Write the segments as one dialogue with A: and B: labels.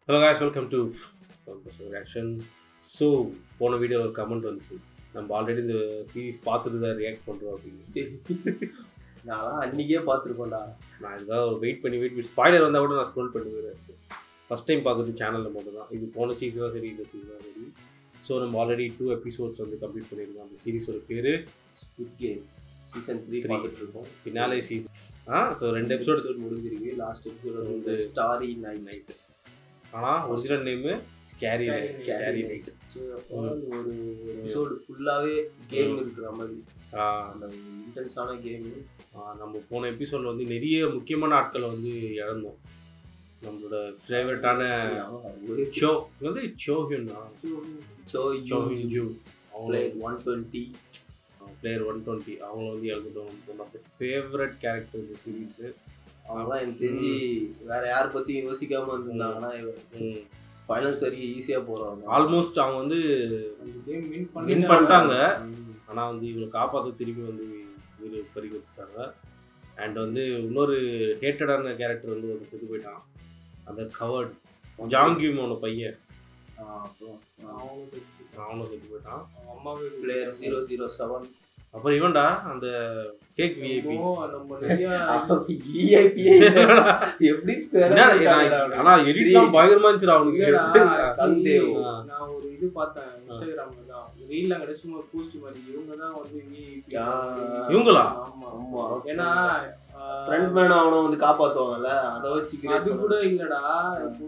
A: Hello guys, welcome to Reaction. So, போன video ஒரு comment வந்துச்சு. நம்ம ஆல்ரெடி இந்த சீரிஸ் பார்த்துட்டு தான் ரியாக்ட் பண்ணுறோம் அப்படின்னு.
B: நான் அன்றைக்கே பார்த்துருக்கோம்டா.
A: நான் இதுதான் ஒரு வெயிட் பண்ணி ஸ்பாய்லர் வந்தால் கூட நான் ஸ்க்ரோல் பண்ணுவேன். ஃபஸ்ட் டைம் பார்க்குறது சேனலில் மட்டும் தான். இது போன சீசனாக சரி, இந்த சீசனாக சரி. ஸோ நம்ம ஆல்ரெடி 2 எபிசோட்ஸ் வந்து கம்ப்ளீட் பண்ணியிருக்கோம். அந்த சீரிஸோட பேர்
B: ஸ்குவிட் கேம் சீசன் 3 பார்த்துட்டு இருக்கோம்.
A: Finale season. ஸோ 2 எபிசோட்
B: முடிஞ்சிருக்கு. லாஸ்ட் எபிசோட் வந்து ஸ்டாரி நைட்.
A: ஆனால் ஒரிஜினல் நேமு ஸ்கேரி நைட்.
B: ஒரு எபிசோடு ஃபுல்லாகவே கேம் இருக்கிற மாதிரி அந்த இன்டென்ஸான கேமு.
A: நம்ம போன எபிசோடில் வந்து நிறைய முக்கியமான ஆட்களை வந்து இழந்தோம். நம்மளோட ஃபேவரட்டான ஒரு ஷோ வந்து சோஹியூன் ஜூ
B: பிளேயர் 120
A: அவங்கள வந்து இழந்துட்டோம். One of the favourite character இந்த சீரீஸு.
B: அவங்களாம் எனக்கு தெரிஞ்சு வேற யாரை பற்றியும் யோசிக்காமல் இருந்திருந்தாங்கன்னா ஃபைனல்ஸ் வரைக்கும் ஈஸியாக போகிறாங்க.
A: ஆல்மோஸ்ட் அவங்க வந்து வின் பண்ணிட்டாங்க. ஆனால் வந்து இவங்களை காப்பாற்ற திரும்பி வந்து வீடு பறி கொடுத்துட்டாங்க. அண்ட் வந்து இன்னொரு ஹேட்டடான கேரக்டர் வந்து ஒரு செத்து போயிட்டான். அந்த கவர்ட் ஜாங்கியூமோட பையன் அவனும் செத்து போயிட்டான்.
B: அம்மாவே பிளேயர் 007.
A: அப்புறம் இவன்டா அந்த ஃபேக் விஐபி
B: எப்படி
A: ஆனா எடிட்லாம் பயங்கரமா இருந்துச்சு அவனுக்கு.
C: நான் ஒரு இது பார்த்தேன் இன்ஸ்டாகிராம்ல தான், ரீல்லாம் கிடையாது, சும்மா போஸ்ட் மாதிரி. இவங்க தான் வந்து
A: இவங்களா?
C: ஆமா, ஏன்னா
B: ஃப்ரண்ட் மேன் அவனை வந்து காப்பாத்துவாங்கல்ல, அதை வச்சு
C: அது கூட இல்லடா. இப்போ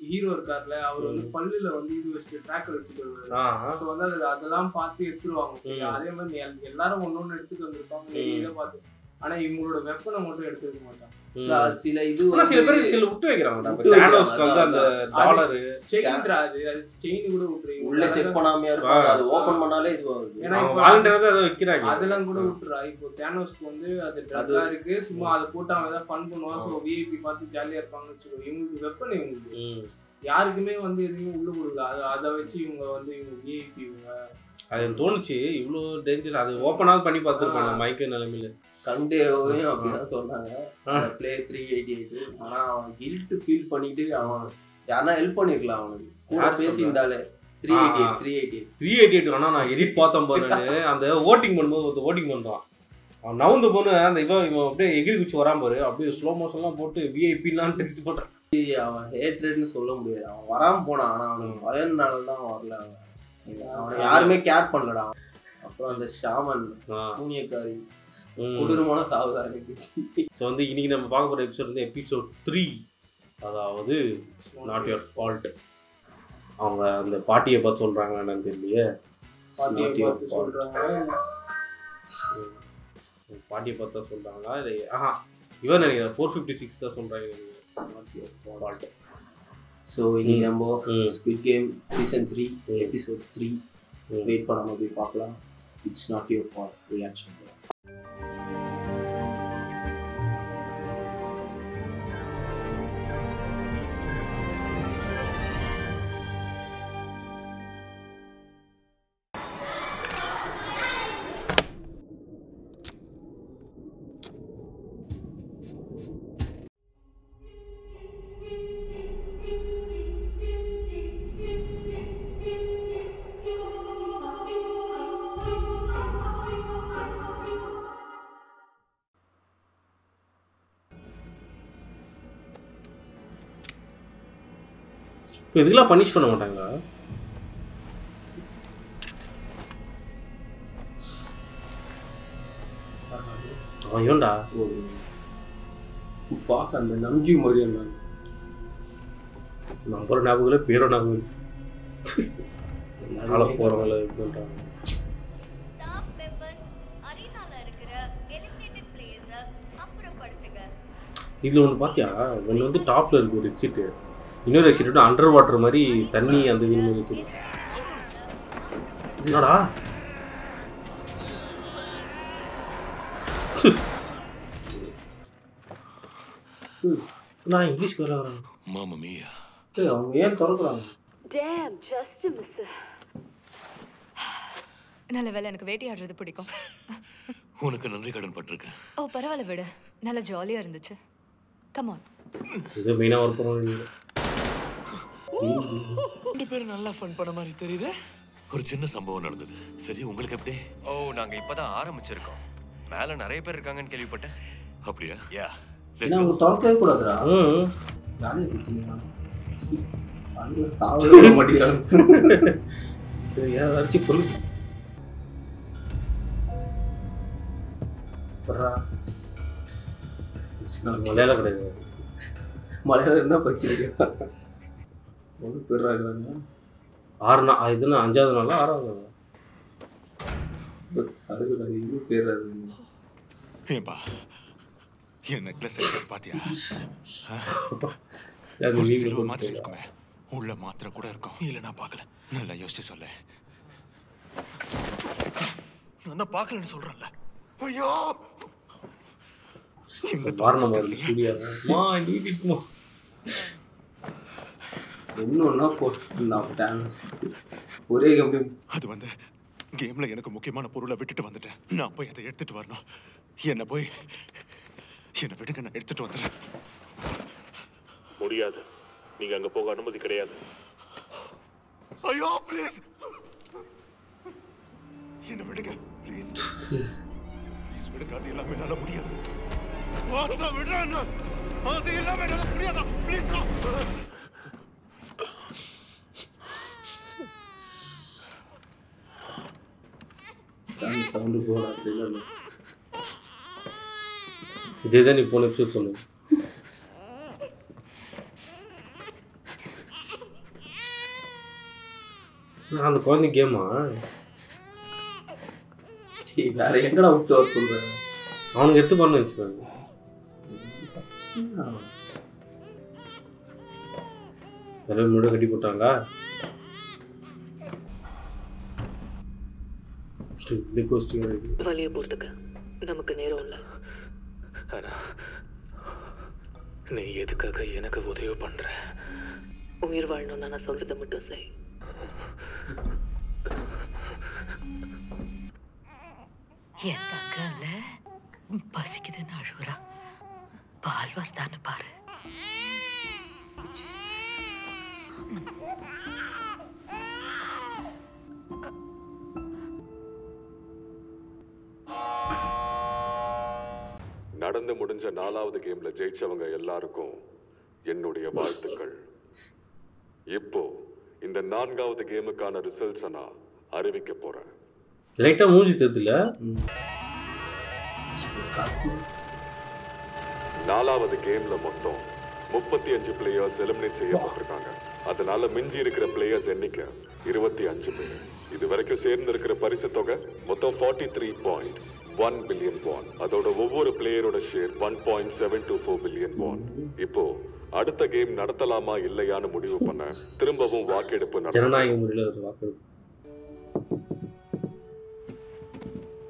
C: ஹீரோ இருக்கார்ல, அவர் வந்து பல்லுல வந்து இது வச்சுட்டு ட்ராக்கர் வச்சுட்டு வருவாரு. ஸோ வந்து அதெல்லாம் பார்த்து எடுத்துருவாங்க. சரி, அதே மாதிரி எல்லாரும் ஒன்னொன்னு எடுத்துட்டு வந்திருப்பாங்க இதை பார்த்து. ஆனா இவங்களோட வெப்பனை மட்டும் எடுத்துக்க மாட்டாங்க.
B: சில இது
A: சில பேர் சில விட்டு வைக்கிறாங்க. தானோஸ்க்கு வந்து அந்த டாலர்
C: செயின்டா, அது செயின் கூட விட்டுறீங்க.
B: உள்ள செக் பண்ணாமையா இருப்பாங்க, அது ஓபன் பண்ணாலே இது வருது.
C: ஏன்னா
A: வாலண்டரா அதை வைக்கிறாங்க.
C: அதெல்லாம் கூட விட்டுறா. இப்போ தானோஸ்க்கு வந்து அது ட்ரக்கா இருக்கு, சும்மா அதை போட்டு அவன் ஏதாவது ஃபன் பண்ணுவான். ஸோ விஐபி பார்த்து ஜாலியா இருப்பாங்கன்னு வச்சுக்கோ. இவங்களுக்கு வெப்பன் இவங்களுக்கு யாருக்குமே வந்து எதுவுமே உள்ள கொடுக்கல. அதை வச்சு இவங்க வந்து இவங்க விஐபி இவங்க
A: அது தோணுச்சு. இவ்வளோ டேஞ்சர். அது ஓப்பனாவது பண்ணி பார்த்துருப்பாங்க மைக்க நிலைமையில.
B: கண்டேவையும் அப்படிதான் சொன்னாங்க பிளேயர் 388. ஆனா அவன் கில்ட் ஃபீல் பண்ணிட்டு அவன் யாருன்னா ஹெல்ப் பண்ணிருக்கலாம். அவனுக்கு கூட பேசியிருந்தாலே 388.
A: ஆனால் நான் எடிட் பார்த்தேன் பாரு. அந்த ஓட்டிங் பண்ணும்போது ஓட்டிங் பண்ணுறான். அவன் நவுந்து போன அந்த இவன் அப்படியே எகிரி குச்சி வரான் பாரு. அப்படியே ஸ்லோ மோஷன்லாம் போட்டு விஐபிலாம் டெக்ஸ்ட் போட்டான்.
B: அவன் ஹேட்ரட்னு சொல்ல முடியாது. அவன் வராமல் போனான். ஆனால் அவனுக்கு பயனால தான் வரல. அவனை யாருமே கேர் பண்ணலடா. அப்புறம் அந்த ஷாமன் பூனியக்காரி கொடூரமான சாவுதான் இருந்துச்சு.
A: ஸோ வந்து இன்னைக்கு நம்ம பார்க்க போகிற எபிசோட் வந்து எபிசோட் 3, அதாவது நாட் யுவர் ஃபால்ட். அவங்க அந்த பாட்டியை பார்த்து சொல்கிறாங்க என்னன்னு தெரியலையே.
C: சொல்றாங்க
A: பாட்டியை பார்த்து தான் சொல்கிறாங்களா இல்லை? இவன் நினைக்கிறேன் 456 தான் சொல்கிறாங்க. ஃபால்ட்.
B: ஸோ இன்னைக்கு நம்ம squid game season 3 episode 3 wait பண்ணாமல் போய் பார்க்கலாம். It's not your fault reaction.
A: இப்போ இதுக்கெல்லாம் பனிஷ் பண்ண மாட்டாங்களா? ஐயோண்டா
B: பார்க்க அந்த நம்பி மாதிரி
A: நம்புற ஞாபகம் பேரோ ஞாபகம் நாளை போகிறவங்கள இது பண்ணுறாங்க. இதில் ஒன்று பார்த்தியா? ஒன்று வந்து டாப்பில் இருக்குது ஒரு எக்ஸிட்டு, இன்னொரு எக்ஸிட்டு அண்டர் வாட்டர் மாதிரி தண்ணி அந்த இது மாதிரி வச்சுருக்கு. என்னடா நான் இங்கிலீஷ்க்கு வர வரேன்.
B: அவங்க ஏன் திறக்கிறாங்க?
D: நல்ல வேலை, எனக்கு வேட்டையாடுறது பிடிக்கும்.
E: உனக்கு நன்றி கடன் பட்டிருக்கேன்.
D: ஓ பரவாயில்ல விடு, நல்ல ஜாலியா இருந்துச்சு. Come on.
A: இது மெயினா வர்க் பண்ணணும்.
E: 2 பேரும் நல்லா ஃபன் பண்ண மாதிரி தெரியுது. ஒரு சின்ன சம்பவம் நடந்தது. சரி, உங்களுக்கு எப்படி?
F: ஓ, நாங்க இப்பதான் ஆரம்பிச்சிருக்கோம். மேல நிறைய பேர் இருக்காங்கன்னு கேள்விப்பட்டேன்.
E: அப்படியா?
F: யா.
B: ஏன்னா அவங்க தொலைக்கவே கூடாதுடா. ஜாலியாக இருக்கீங்களா? சாவே மாட்டேங்கிறாங்க.
A: ஏதாச்சும் சொல்லு. மலையாளம் கிடையாது.
B: மலையாளம் என்ன படிச்சிருக்கா? ஒன்று பேர்றாங்க.
A: 6 நாள் இதுன்னு 5வது நாளா 6வது நாளா?
B: அழுகுறாங்க. இன்னும் பேர்றாங்க.
E: ஏன்பா என் நெக்லஸ் பாத்தியா? சிலுவை மாதிரி இருக்குமே, உள்ள மாத்திரை கூட இருக்கும். இல்ல நான் பார்க்கல. நல்லா யோசிச்சு சொல்ல. நான் தான் பார்க்கலன்னு சொல்றேன்ல. ஐயோ,
B: இன்னொன்னா போட்டு ஒரே கம்பெனி.
E: அது வந்து கேம்ல எனக்கு முக்கியமான பொருளை விட்டுட்டு வந்துட்டேன். நான் போய் அதை எடுத்துட்டு வரணும். என்ன விடுங்க, நான் எடுத்துட்டு வந்துடுறேன். முடியாது, நீங்க அங்க போக அனுமதி கிடையாது. ஐயோ ப்ளீஸ், என்ன விடுங்க ப்ளீஸ். ப்ளீஸ் விடுங்க, அது எல்லாமே என்னால முடியாது. அது எல்லாமே என்னால முடியாதா? ப்ளீஸ்.
B: சவுண்டு போகலாம்.
A: இதேதான் நீ போன எபிசோட் சொன்ன. அந்த குழந்தை கேமா
B: வேற எங்கடா விட்டு வர சொல்ற?
A: அவனுக்கு எடுத்து பண்ண வச்சுருவாங்க. தலைவர் முன்னாடி கட்டி போட்டாங்களா?
G: வழியை போறதுக்கு நமக்கு நேரம் இல்லை.
E: நீ எதுக்காக எனக்கு உதவி பண்ற?
G: உயிர் வாழணும்னா நான் சொல்றதை மட்டும் செய். என் தங்கல பசிக்குதுன்னு அழுகுறா. பால் வருதான்னு பாரு.
H: நடந்து முடிஞ்ச 4வது கேம்ல ஜெயிச்சவங்க எல்லாருக்கும் என்னுடைய வாழ்த்துக்கள். இப்போ இந்த 4வது கேமுக்கான ரிசல்ட்ஸை நான் அறிவிக்க போறேன்.
A: லைட்டா மூஞ்சி தெரியல.
H: 4வது கேம்ல மொத்தம் 35 பிளேயர்ஸ் எலிமினேட் செய்யப்பட்டிருக்காங்க. அதனால மிஞ்சி இருக்கிற பிளேயர்ஸ் எண்ணிக்கை 25 பேர். இது வரைக்கும் சேர்ந்திருக்கிற பரிசு தொகை மொத்தம் 43.1 பில்லியன் பாண்ட். அதோட ஒவ்வொரு பிளேயரோட ஷேர் 1.724 பில்லியன் பாண்ட். இப்போ அடுத்த கேம் நடத்தலாமா இல்லையான்னு முடிவு பண்ண திரும்பவும் வாக்கெடுப்பு
A: ஜனநாயக முறையில் ஒரு வாக்கெடுப்பு.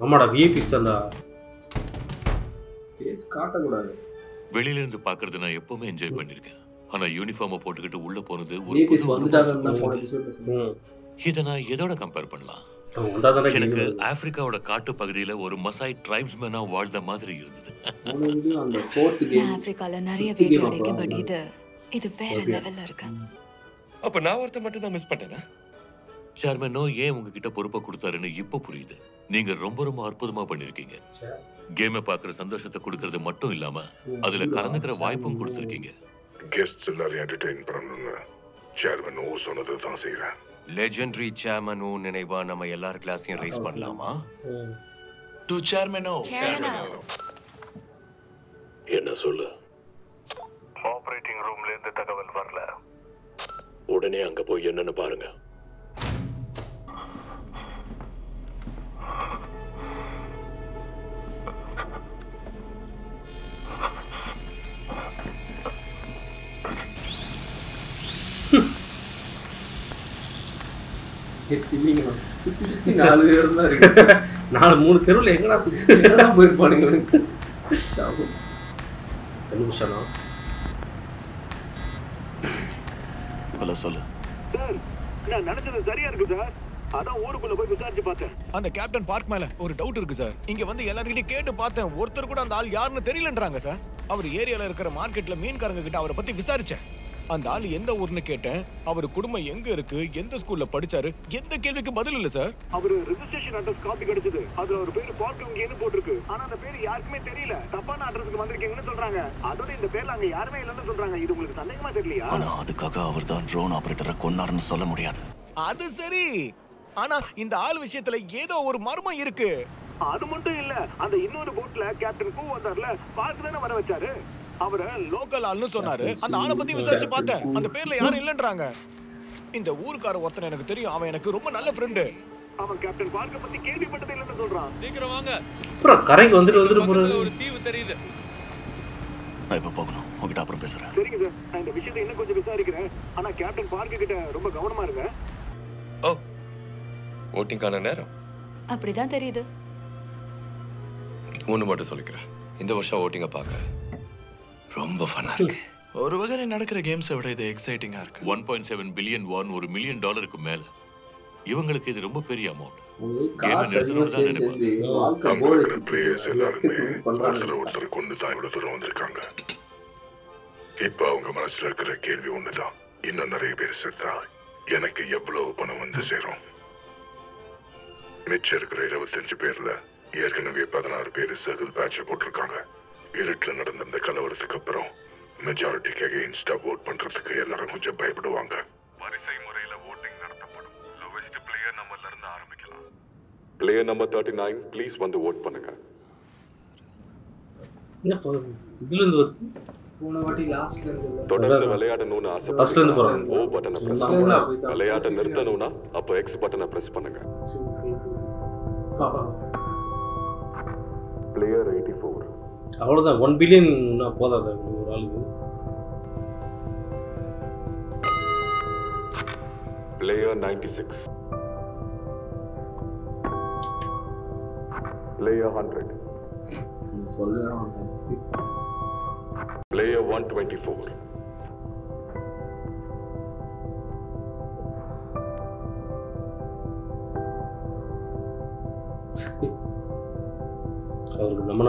A: ஆமாடா, விஐபிஸ் தான்டா.
B: ஃபேஸ் காட்டக்கூடாது.
E: வெளியில இருந்து பாக்குறது நான் எப்பவுமே என்ஜாய் பண்ணிருக்கேன். ஆனா யூனிஃபார்மை போட்டுக்கிட்டு உள்ள போனது
B: விஐபிஸ் வந்துட்டாங்கன்னு தான் போன எபிசோட்ல சொன்னேன்.
E: இதை நான் எதோட கம்பேர் பண்ணலாம்? எனக்கு ஆப்பிரிக்காவோட காட்டு பகுதியில ஒரு மசாய் ட்ரைப்ஸ்மேனா வாழ்ந்த மாதிரி இருந்தது.
B: அந்த 4th கேம்
D: ஆப்பிரிக்கால நிறைய வீடியோ எடுக்கேன், பட் இது வேற லெவல்ல இருக்கு.
F: அப்ப நான் ஒருத்த மட்டும் தான் மிஸ் பண்ணிட்டேனா?
E: சேர்மனோ ஏன் உங்ககிட்ட பொறுப்பை கொடுத்தாருன்னு இப்போ புரியுது. நீங்க ரொம்ப ரொம்ப அற்புதமா பண்ணிருக்கீங்க. கேமை பாக்குற சந்தோஷத்தை கொடுக்கறது மட்டும் இல்லாம அதுல கலந்துக்கிற வாய்ப்பும் கொடுத்துருக்கீங்க.
I: கெஸ்ட்ஸ் எல்லாரையும் என்டர்டெயின் பண்ணணும்னு சேர்மன் ஓ சொன்னது தான் செய்யறேன்.
F: லெஜெண்டரி சேர்மன் ஓ நினைவா நம்ம எல்லார் கிளாஸையும் ரைஸ் பண்ணலாமா?
E: டு சேர்மன் ஓ. என்ன சொல்லு?
I: ஆபரேட்டிங் ரூம்ல இருந்து தகவல் வரல.
E: உடனே அங்க போய் என்னன்னு பாருங்க.
B: சுத்தி 4 பேர் தான் இருக்கு.
A: 3 தெருவில் எங்கடா சுத்தி
B: எங்கதான் போயிருப்பானுங்க?
E: ஹலோ சொல்லு.
J: நான் நினைச்சது சரியா இருக்கு சார். அதான் ஊருக்குள்ள போய் விசாரிச்சு பார்த்தேன்.
F: அந்த கேப்டன் பார்க் மேல ஒரு டவுட் இருக்கு சார். இங்க வந்து எல்லார்கிட்டயும் கேட்டு பார்த்தேன். ஒருத்தர் கூட அந்த ஆள் யாருன்னு தெரியலன்றாங்க சார். அவர் ஏரியால இருக்கிற மார்க்கெட்ல மீன்காரங்க கிட்ட அவரை பத்தி விசாரிச்சேன்.
K: அந்த ஆள் எந்த ஊர்னு கேட்டேன். அவர் குடும்பம் எங்க இருக்கு, எந்த ஸ்கூல்ல படிச்சாரு, எந்த கேள்விக்கு பதில் இல்ல சார்.
J: அவரு ரெஜிஸ்ட்ரேஷன் அட்ரஸ் காப்பி கிடைச்சது. அதுல ஒரு பேரு பார்க்குங்கன்னு போட்டிருக்கு. ஆனா அந்த பேரு யாருக்குமே தெரியல. தப்பான அட்ரஸ்க்கு வந்திருக்கீங்கன்னு சொல்றாங்க. அதோட இந்த பேர்ல அங்க யாருமே இல்லன்னு சொல்றாங்க. இது உங்களுக்கு சந்தேகமா தெரியலையா?
L: ஆனா அதுக்காக அவர் தான் ட்ரோன் ஆபரேட்டரை கொன்னாருன்னு சொல்ல முடியாது.
K: அது சரி. ஆனா இந்த ஆள் விஷயத்துல ஏதோ ஒரு மர்மம் இருக்கு.
J: அது மட்டும் இல்ல, அந்த இன்னொரு போட்ல கேப்டன் கூ வந்தார்ல, பார்க் தானே வர வச்சாரு. அவரை
K: லோக்கல் ஆள்னு சொன்னாரு. அந்த ஆளை பத்தி விசாரிச்சு பார்த்தேன். அந்த பேர்ல யாரும் இல்லன்றாங்க. இந்த ஊர்க்கார ஒருத்தன் எனக்கு தெரியும். அவன் எனக்கு ரொம்ப நல்ல ஃப்ரெண்டு.
J: அவன் கேப்டன் பார்க்க பத்தி கேள்விப்பட்டதே இல்லன்னு சொல்றான்.
F: சீக்கிரம் வாங்க.
A: அப்புறம் கரைக்கு வந்துட்டு போறது.
F: ஒரு தீவு தெரியுது.
L: நான் இப்ப போகணும். உங்ககிட்ட அப்புறம் பேசுறேன்.
J: சரிங்க சார், நான் இந்த விஷயத்தை இன்னும் கொஞ்சம் விசாரிக்கிறேன். ஆனா கேப்டன் பார்க்க கிட்ட ரொம்ப கவனமா இருங்க.
F: ஓ, ஓட்டிங்கான நேரம்
D: அப்படிதான் தெரியுது.
F: ஒன்று மட்டும் சொல்லிக்கிறேன். இந்த வருஷம் ஓட்டிங்க பார்க்க ரொம்ப ஃபன்னா இருக்கு.
L: ஒரு வகையில நடக்கிற கேம்ஸை விட இது எக்ஸைட்டிங்கா இருக்கு.
E: 1.7 பில்லியன் வான், $1 மில்லியன் மேல. இவங்களுக்கு இது ரொம்ப பெரிய அமௌண்ட்.
I: பிளேயர்ஸ் எல்லாருமே ஒருத்தர் கொண்டு தான் இவ்வளவு தூரம் வந்திருக்காங்க. இப்ப அவங்க மனசுல இருக்கிற கேள்வி ஒண்ணுதான், இன்னும் நிறைய பேர் சேர்த்தா எனக்கு எவ்வளவு பணம் வந்து சேரும்? மிச்சம் இருக்கிற 25 பேர்ல ஏற்கனவே 16 பேர் சர்க்கிள் பேட்ச போட்டிருக்காங்க. இருட்டுல நடந்த இந்த கலவரத்துக்கு அப்புறம் மெஜாரிட்டிக்கு அகைன்ஸ்டா ஓட் பண்றதுக்கு எல்லாரும் கொஞ்சம் பயப்படுவாங்க. வரிசை முறையில ஓட்டிங் நடத்தப்படும். லோவெஸ்ட் பிளேயர் நம்பர்ல இருந்து ஆரம்பிக்கலாம்.
H: பிளேயர் நம்பர் 39 ப்ளீஸ் வந்து ஓட் பண்ணுங்க.
A: இதுல இருந்து வருது.
C: போன வாட்டி லாஸ்ட்ல இருந்து
H: தொடர்ந்து விளையாடணும்னு ஆசைப்படுறீங்க, ஓ பட்டனை பிரஸ் பண்ணுங்க. விளையாட்ட நிறுத்தணும்னா அப்ப எக்ஸ் பட்டனை பிரஸ் பண்ணுங்க. பிளேயர் 84.
A: அவ்வளவுதான். 1 பில்லியன் போதாது ஒரு ஆளுக்கு.
H: பிளேயர் 96. பிளேயர் 100. பிளேயர் 124.
A: அவருக்கு நம்ம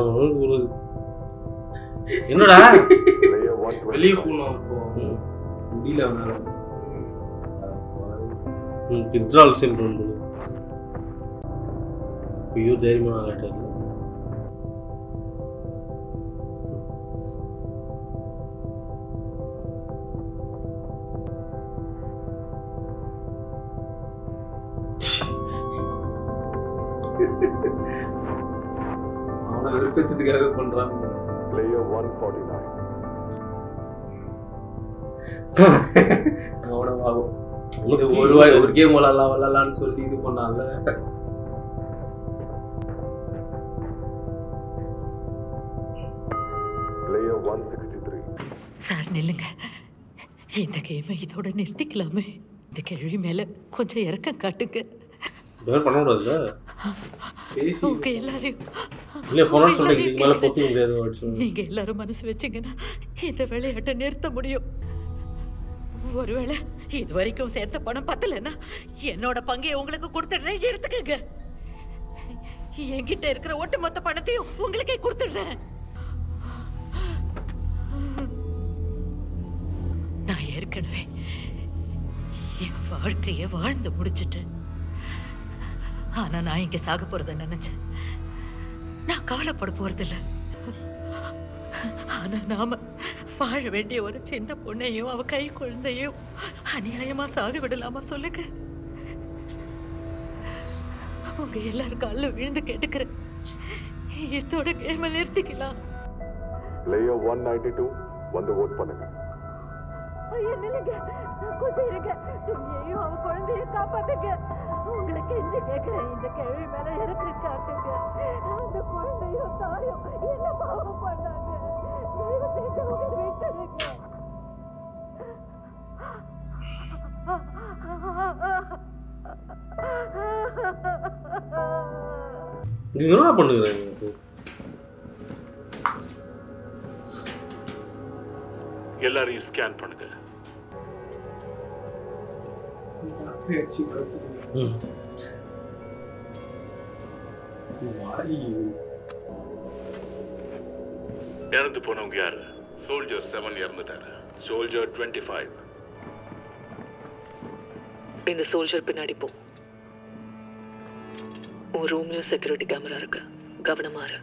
A: என்னடா
C: வெளியே போகணும். இப்போ முடியல அவனால.
A: Withdrawal syndrome. ஐயோ தைரியமான ஆளாயிட்டாரு.
B: அவனை விருப்பத்துக்காக பண்றான்.
H: பிளேயர் 149.
B: கவனமாகும். இது ஒரு கேம் விளாடலாம்னு சொல்லி இது பண்ணால.
H: பிளேயர் 163.
G: சார் நில்லுங்க. இந்த கேமை இதோட நிறுத்திக்கலாமே. இந்த கேள்வி மேல கொஞ்சம் இறக்கம் காட்டுங்க.
A: பண்ண கூடாதுல்ல.
G: உங்க எல்லாரையும் நீங்க எல்லாரும் மனசு வச்சீங்கன்னா இந்த விளையாட்டை நிறுத்த முடியும். ஒருவேளை இது வரைக்கும் சேர்த்த பணம் பத்தலன்னா என்னோட பங்கை உங்களுக்கு கொடுத்துடுறேன், எடுத்துக்கங்க. என்கிட்ட இருக்கிற ஒட்டுமொத்த பணத்தையும் உங்களுக்கே கொடுத்துடுறேன். நான் ஏற்கனவே என் வாழ்க்கைய வாழ்ந்து முடிச்சுட்டேன். ஆனா நான் இங்க சாக போறத நினைச்சேன். நான் கவலைப்பட போறதில்ல. ஆனா நாம வாழ வேண்டிய ஒரு சின்ன பொண்ணையும் அவ கை குழந்தையும் அநியாயமா சாக விடலாமா சொல்லுங்க? உங்க எல்லாரும் கால விழுந்து கேட்டுக்கிறேன். இதோட கேம நிறுத்திக்கலாம்.
H: பிளேயர் 192 வந்து ஓட் பண்ணுங்க.
G: கொஞ்சம் இருங்க. துணியையும் அவ குழந்தையும் காப்பாத்துங்க. உங்களுக்கு என்ன கேட்கிறேன், இந்த கேள்வி மேல இறக்கி காட்டுங்க. அந்த குழந்தையும் தாயும் என்ன பாவம் பண்ணாங்க? தயவு செஞ்சு உங்க விட்டுருங்க.
A: என்ன பண்ணுகிறேன்?
I: எல்லாரையும் ஸ்கேன் பண்ணுங்க. இறந்து போனவங்க யாரு? சோல்ஜர் 7 இறந்துட்டாரு.
H: Soldier 25.
D: இந்த சோல்ஜர் பின்னாடி போ. உன் ரூம்லயும் செக்யூரிட்டி கேமரா இருக்கு, கவனமா இரு.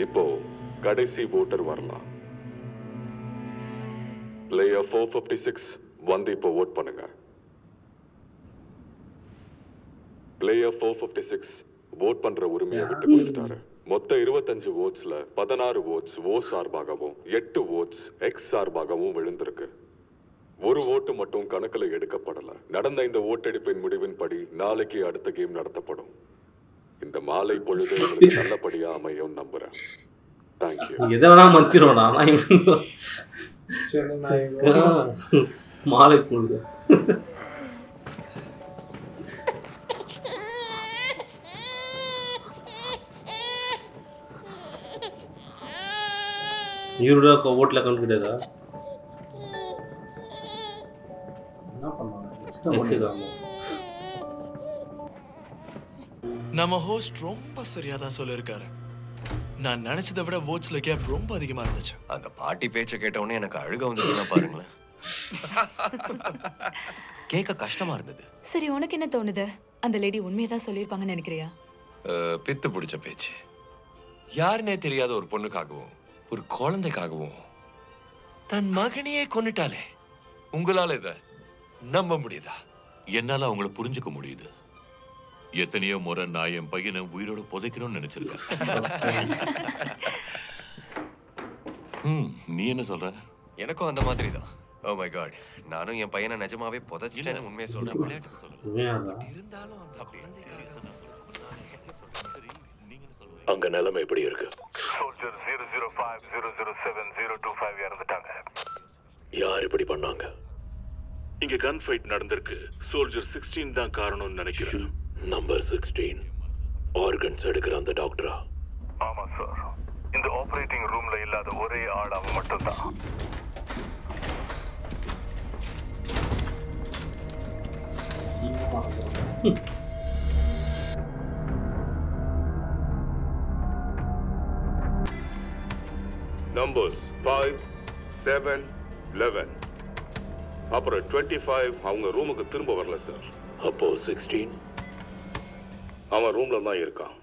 H: இப்போ கடைசி வோட்டர் வரலாம். பிளேயர் 456 வந்து இப்போ வோட் பண்ணுங்க. பிளேயர் 456 வோட் பண்ற உரிமையை விட்டு கொடுத்துட்டாரு. மொத்த 25 வோட்ஸ்ல 16 வோட்ஸ் ஓ சார்பாகவும் 8 வோட்ஸ் எக்ஸ் சார்பாகவும் விழுந்திருக்கு. ஒரு ஓட்டு மட்டும் கணக்குல எடுக்கப்படல. நடந்த இந்த ஓட்டெடுப்பின் முடிவின்படி நாளைக்கு அடுத்த கேம் நடத்தப்படும். இந்த மாலை பொழுது உங்களுக்கு நல்லபடியா அமையும் நம்புறேன். தேங்க்யூ.
A: எதை வேணா மன்னிச்சிருவானா மாலை பொழுது. இவரோட ஓட்டுல கணக்கு கிடையாதா?
B: என்ன பண்ணுவாங்க?
K: நம்ம ஹோஸ்ட் ரொம்ப சரியா தான் சொல்லியிருக்காரு. நான் நினைச்சதை விட வோட்ஸ்ல கேப் ரொம்ப அதிகமா இருந்துச்சு.
F: அந்த பாட்டி பேச்சை கேட்டவுடனே எனக்கு அழுக வந்துச்சுன்னா பாருங்களேன். கேட்க கஷ்டமா இருந்தது.
D: சரி, உனக்கு என்ன தோணுது? அந்த லேடி உண்மையதான் சொல்லியிருப்பாங்கன்னு நினைக்கிறியா?
F: பித்து பிடிச்ச பேச்சு. யாருன்னே தெரியாத ஒரு பொண்ணுக்காகவும் ஒரு குழந்தைக்காகவும் தன் மகனையே கொன்னுட்டாலே.
E: உங்களால இத நம்ப முடியுதா? என்னால அவங்கள புரிஞ்சுக்க முடியுது. எத்தனையோ முறை நான் என் பையனை உயிரோட புதைக்கணும்னு நினைச்சிருக்கேன். நீ என்ன சொல்ற?
F: எனக்கும் அந்த மாதிரி தான். ஓ மை காட், நானும் என் பையனை நிஜமாவே புதைச்சிட்டேன்னு உண்மையை சொல்றேன். இருந்தாலும்
E: அங்க நிலைமை எப்படி இருக்கு?
I: சோல்ஜர் 005-007-025 இறந்துட்டாங்க.
E: யார் இப்படி பண்ணாங்க?
I: இங்க கன் ஃபைட் நடந்திருக்கு. சோல்ஜர் 16 தான் காரணம்னு நினைக்கிறேன்.
E: நம்பர் 16 ஆர்கன்ஸ் எடுக்கிற அந்த டாக்டரா?
I: ஆமா சார். இந்த ஆபரேட்டிங் ரூம்ல இல்லாத ஒரே ஆள் அவன் மட்டும்தான்.
H: நம்பர்ஸ் 5, 7, 11. அப்புறம் 25 அவங்க ரூமுக்கு திரும்ப வரல சார்.
E: அப்போ 16
H: அவன் ரூம்ல தான் இருக்கான்.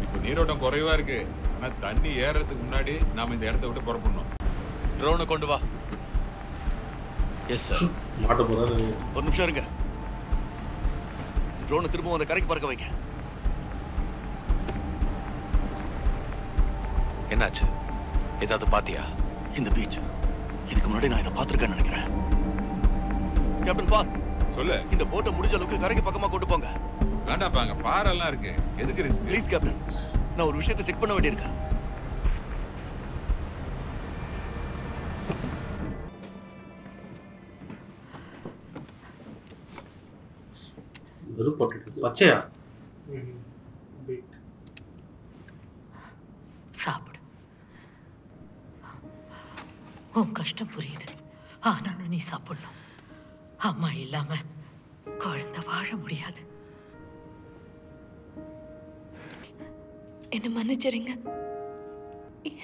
M: இப்போ நீரோட்டம் குறைவா இருக்கு. ஆனா தண்ணி ஏறதுக்கு முன்னாடி நாம இந்த இடத்தை விட்டு புறப்படணும்.
K: ட்ரோனை கொண்டு வா. Yes sir.
A: மாட்ட போறாரு.
K: ஒரு நிமிஷம் இருங்க. ட்ரோனை திரும்ப அந்த கரைக்கு பறக்க வைங்க.
L: என்னாச்சு? ஏதாவது பாத்தியா? இந்த பீச் இதுக்கு முன்னாடி நான் இதை பார்த்திருக்கேன்னு நினைக்கிறேன்.
K: கேப்டன் பார்க்,
M: சொல்லு.
K: இந்த போட்டை முடிஞ்ச அளவுக்கு கரைக்கு பக்கமா கொண்டு போங்க.
M: வேண்டாப்பாங்க, பாறைல்லாம் இருக்கு. எதுக்கு ரிஸ்க்?
K: ப்ளீஸ் கேப்டன், நான் ஒரு விஷயத்தை செக் பண்ண வேண்டியிருக்கேன்.
A: வெறும் போட்டு பச்சையா?
G: சாப்பிடு. உன் கஷ்டம் புரியுது, ஆனாலும் நீ சாப்பிடணும். அம்மா இல்லாம குழந்தை வாழ முடியாது.
D: என்ன மன்னிச்சிருங்க.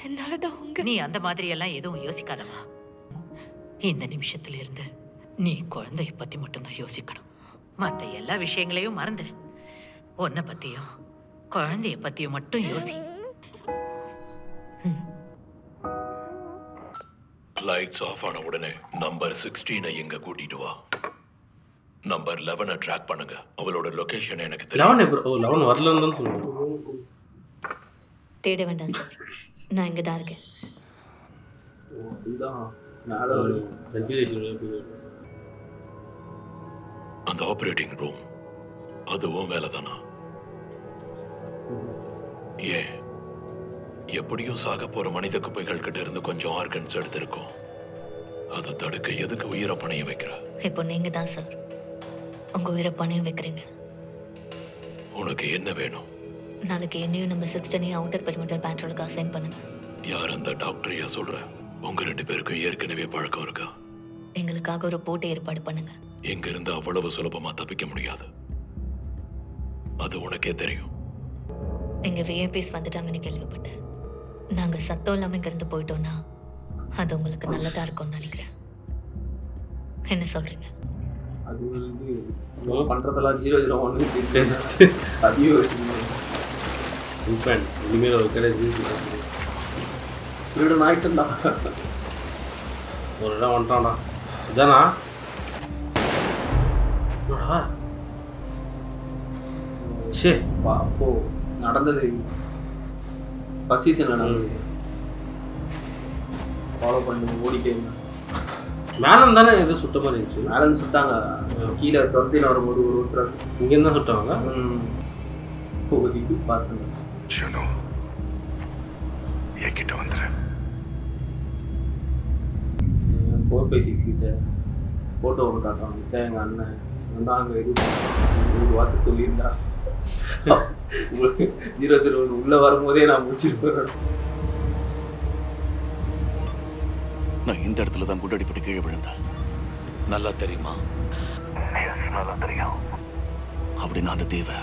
D: என்னாலதான்
G: நீ அந்த மாதிரி எல்லாம் எதுவும் யோசிக்காதமா. இந்த நிமிஷத்துல இருந்து நீ குழந்தைய பத்தி மட்டும்தான் யோசிக்கணும். மத்த எல்லா விஷயங்களையும் மறந்துரு. உன்னை பத்தியும் குழந்தைய பத்தியும் மட்டும் யோசி.
E: லைட்ஸ் ஆஃப் ஆன உடனே நம்பர் 16 எங்க கூட்டிட்டு வா. நம்பர் 11 ட்ராக் பண்ணுங்க. அவளோட லொகேஷன் எனக்கு தெரியும்.
A: 11 வரலன்னு சொல்லுங்க.
D: தேட வேண்டாம் சார், நான் இங்க தான் இருக்கேன்.
E: அந்த ஆபரேட்டிங் ரூம் அதுவும் வேலை தானா? ஏன் எப்படியும் சாக போற மனித குப்பைகள் கிட்ட இருந்து கொஞ்சம் ஆர்கன்ஸ் எடுத்திருக்கோம். அதை தடுக்க எதுக்கு உயிரை பணைய வைக்கிற?
D: இப்போ நீங்க தான் சார் உங்க உயிரை பணையம் வைக்கிறீங்க.
E: உனக்கு என்ன வேணும்?
D: நாளைக்கு என்னையும் நம்ம 16 அவுட்டர் பெரிமீட்டர் பேட்ரோலுக்கு அசைன் பண்ணுங்க.
E: யார் அந்த டாக்டரையா சொல்ற? உங்க 2 பேருக்கும் ஏற்கனவே பழக்கம் இருக்கா?
N: எங்களுக்காக ஒரு போட்டி ஏற்பாடு பண்ணுங்க.
E: எங்க இருந்து அவ்வளவு சுலபமா தப்பிக்க முடியாது, அது உனக்கே தெரியும்.
N: எங்க விஐபிஸ் வந்துட்டாங்கன்னு கேள்விப்பட்டேன். நாங்க சத்தம் இல்லாம இங்க இருந்து போயிட்டோம்னா அது உங்களுக்கு நல்லதா இருக்கும்னு நினைக்கிறேன். என்ன சொல்றீங்க?
B: அது வந்து பண்றதெல்லாம் 001
A: இனிமேல் ஒரு கடை
B: திருடன் ஆயிட்டுண்டா.
A: ஒரு இடம் வந்துட்டான்டா. இதானா சரி
B: அப்போ நடந்தது ஃபர்ஸ்ட் சீசன்ல நடந்தது. ஃபாலோ பண்ணி ஓடிட்டே இருந்தேன்.
A: மேலம் தானே எது சுட்ட மாதிரி இருந்துச்சு.
B: மேலம் சுட்டாங்க. கீழே துரத்தின வரும்போது ஒரு ஒருத்தர்
A: இங்கே தான் சுட்டாங்க.
B: இது பார்த்தேன்.
I: என்கிட்ட வந்துரு.
B: 456 கிட்ட ஃபோட்டோ ஒன்று காட்டுறாங்க. இதான் எங்கள் அண்ணன் வந்து அங்கே இது வார்த்தை சொல்லியிருந்தா உங்களுக்கு 001 உள்ளே வரும்போதே நான் முடிச்சிருப்பேன்.
L: நான் இந்த இடத்துல தான் குண்டடிப்பட்டு கீழே விழுந்தேன்.
E: நல்லா தெரியுமா?
L: நல்லா தெரியும். அப்படின்னா அந்த தீவை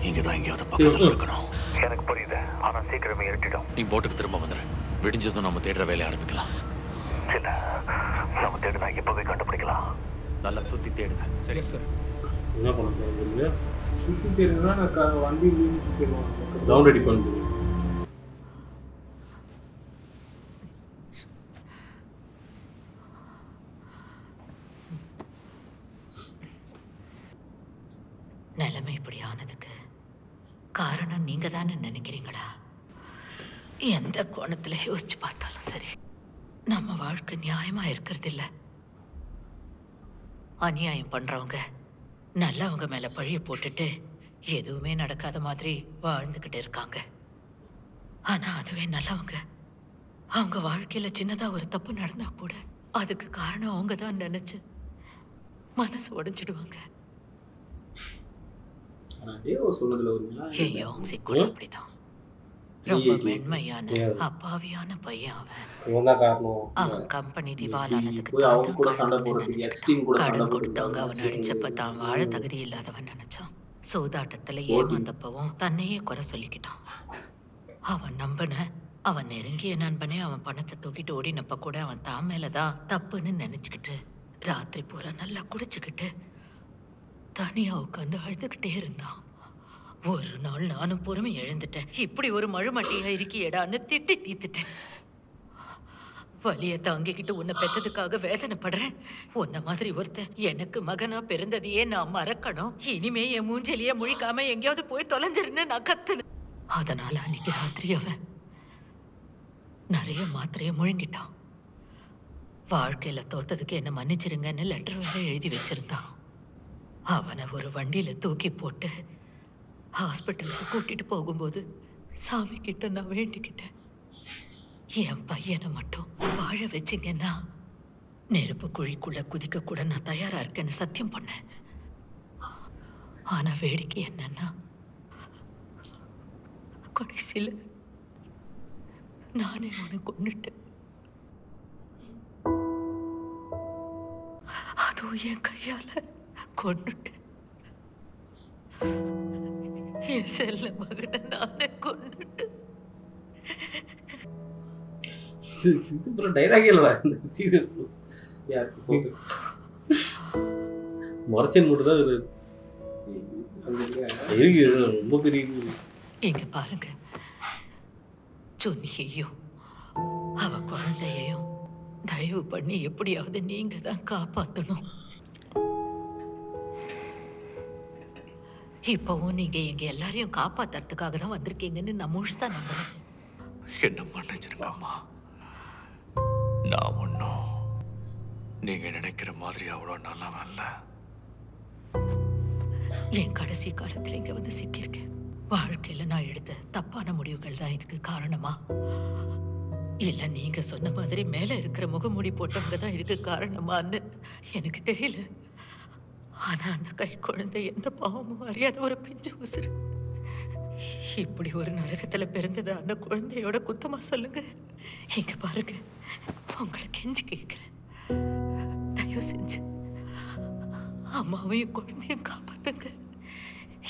L: இங்கே தான் எங்கேயாவது பக்கத்தில் இருக்கணும்.
O: எனக்கு புரியுது, ஆனா சீக்கிரமே இருட்டிடும்.
E: நீ போட்டுக்கு திரும்ப வந்துடு. விடிஞ்சதும் நம்ம தேடுற வேலையை ஆரம்பிக்கலாம்.
O: இல்ல, நம்ம தேடுனா எப்பவே கண்டுபிடிக்கலாம்.
E: நல்லா சுத்தி தேடுங்க. சரி சார்.
A: என்ன பண்ண போறீங்க?
C: சுத்தி தேடுனா நான் வண்டி
A: ரவுண்ட் அடி பண்ணுறேன்.
P: நிலைமை இப்படி ஆனதுக்கு காரணம் நீங்க தானே நினைக்கிறீங்களா? எந்த கோணத்துல யோசிச்சு பார்த்தாலும் சரி, நம்ம வாழ்க்கை நியாயமா இருக்கிறது இல்ல. அநியாயம் பண்றவங்க நல்லவங்க மேல பழிய போட்டுட்டு எதுவுமே நடக்காத மாதிரி வாழ்ந்துகிட்டு இருக்காங்க. ஆனா அதுவே நல்லவங்க அவங்க வாழ்க்கையில சின்னதா ஒரு தப்பு நடந்தா கூட அதுக்கு காரணம் அவங்க தான் நினைச்சு மனசு உடைஞ்சிடுவாங்க. அப்படிதான் ரொம்ப மென்மையான அப்பாவியான பையன் அவன். அவன் கம்பெனி திவாலானதுக்கு கடன் கொடுத்தவங்க அவன் அடிச்சப்ப தான் வாழ தகுதி இல்லாதவன் நினைச்சான். சூதாட்டத்துல ஏமாந்தப்பவும் தன்னையே குறை சொல்லிக்கிட்டான். அவன் நம்பன அவன் நெருங்கிய நண்பனே அவன் பணத்தை தூக்கிட்டு ஓடினப்ப கூட அவன் தான் மேலதான் தப்புன்னு நினைச்சுக்கிட்டு ராத்திரி பூரா நல்லா குடிச்சுக்கிட்டு தனியா உட்காந்து அழுதுகிட்டே இருந்தான். ஒரு நாள் நானும் பொறுமை எழுந்துட்டேன். இப்படி ஒரு மழுமட்டியா இருக்கியடான்னு திட்டி தீத்துட்டேன். வலிய தாங்கிக்கிட்டு உன்னை பெற்றதுக்காக வேதனைப்படுறேன். உன்ன மாதிரி ஒருத்தன் எனக்கு மகனா பிறந்ததையே நான் மறக்கணும். இனிமே என் மூஞ்சிலேயே முழிக்காம எங்கேயாவது போய் தொலைஞ்சிருன்னு நான் கத்துனேன். அதனால அன்னைக்கு ராத்திரி அவன் நிறைய மாத்திரைய முழுங்கிட்டான். வாழ்க்கையில தோத்ததுக்கு என்ன மன்னிச்சிருங்கன்னு லெட்டர் வேற எழுதி வச்சிருந்தான். அவனை ஒரு வண்டியில தூக்கி போட்டு ஹாஸ்பிட்டலுக்கு கூட்டிட்டு போகும்போது சாமி கிட்ட நான் வேண்டிக்கிட்டேன், என் பையனை மட்டும் வாழ வச்சிங்கன்னா நெருப்பு குழிக்குள்ள குதிக்க கூட நான் தயாரா இருக்கேன்னு சத்தியம் பண்ணேன். ஆனா வேடிக்கை என்னன்னா கடைசியில நானே அவனை கொன்னுட்டேன். அதுவும் என் கையால கொன்னுட்டேன். என் செல்ல மகனை நானே கொன்னுட்டேன்.
A: டைலாகே இல்லடா இந்த சீசன். முறைச்சன் மட்டும் தான் இருக்கு. ரொம்ப பெரிய
P: இங்க பாருங்க, சுன்னியையும் அவ குழந்தையையும் தயவு பண்ணி எப்படியாவது நீங்க தான் காப்பாத்தணும். இப்பவும் நீங்க எங்க எல்லாரையும் காப்பாத்துறதுக்காக தான் வந்திருக்கீங்கன்னு நான் முழுசா நம்புறேன்.
E: என்ன மன்னிச்சிருங்கம்மா. நான் ஒன்றும் நீங்க நினைக்கிற மாதிரி அவ்வளோ நல்லவன் இல்ல.
P: என் கடைசி காலத்துல இங்க வந்து சிக்கியிருக்கேன். வாழ்க்கையில நான் எடுத்த தப்பான முடிவுகள் தான் இதுக்கு காரணமா, இல்ல நீங்க சொன்ன மாதிரி மேல இருக்கிற முகமூடி போட்டவங்க தான் இதுக்கு காரணமான்னு எனக்கு தெரியல. ஆனா அந்த கை குழந்தை எந்த பாவமும் அறியாத ஒரு பிஞ்சு உசுறு. இப்படி ஒரு நரகத்துல பிறந்தது அந்த குழந்தையோட குத்தமா சொல்லுங்க. இங்க பாருங்க, உங்களை கெஞ்சி கேட்கிறேன், தயவு செஞ்சு அம்மாவையும் குழந்தையும் காப்பாத்துங்க.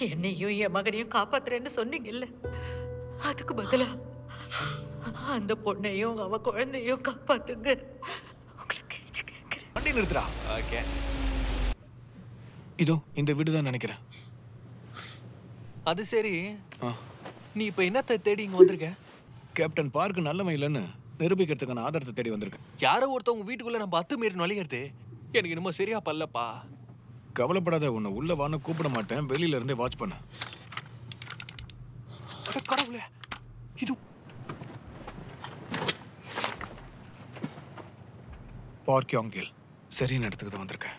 P: என்னையும் என் மகனையும் காப்பாத்துறேன்னு சொன்னீங்கல்ல, அதுக்கு பதிலா அந்த பொண்ணையும் அவ குழந்தையும் காப்பாத்துங்க. உங்களை கெஞ்சி கேட்கிறேன்.
K: வண்டி நிறுத்துறா. ஓகே, இதோ இந்த வீடு தான் நினைக்கிறேன்.
Q: அது சரி, நீ இப்ப என்னத்தை தேடி இங்க வந்திருக்க?
K: கேப்டன் பார்க் நல்லவன் இல்லைன்னு நிரூபிக்கிறதுக்கான ஆதாரத்தை தேடி வந்திருக்கேன்.
Q: யாரோ ஒருத்தவங்க வீட்டுக்குள்ள நம்ம அத்துமீறி நுழையிறது எனக்கு என்னமோ சரியா பல்லப்பா.
K: கவலைப்படாத, உன்னை உள்ள வான்னு கூப்பிட மாட்டேன், வெளியில இருந்தே வாட்ச் பண்ண.
Q: கடவுளே, இது
K: பார்க் யாங்கில் சரியான இடத்துக்கு தான் வந்திருக்கேன்.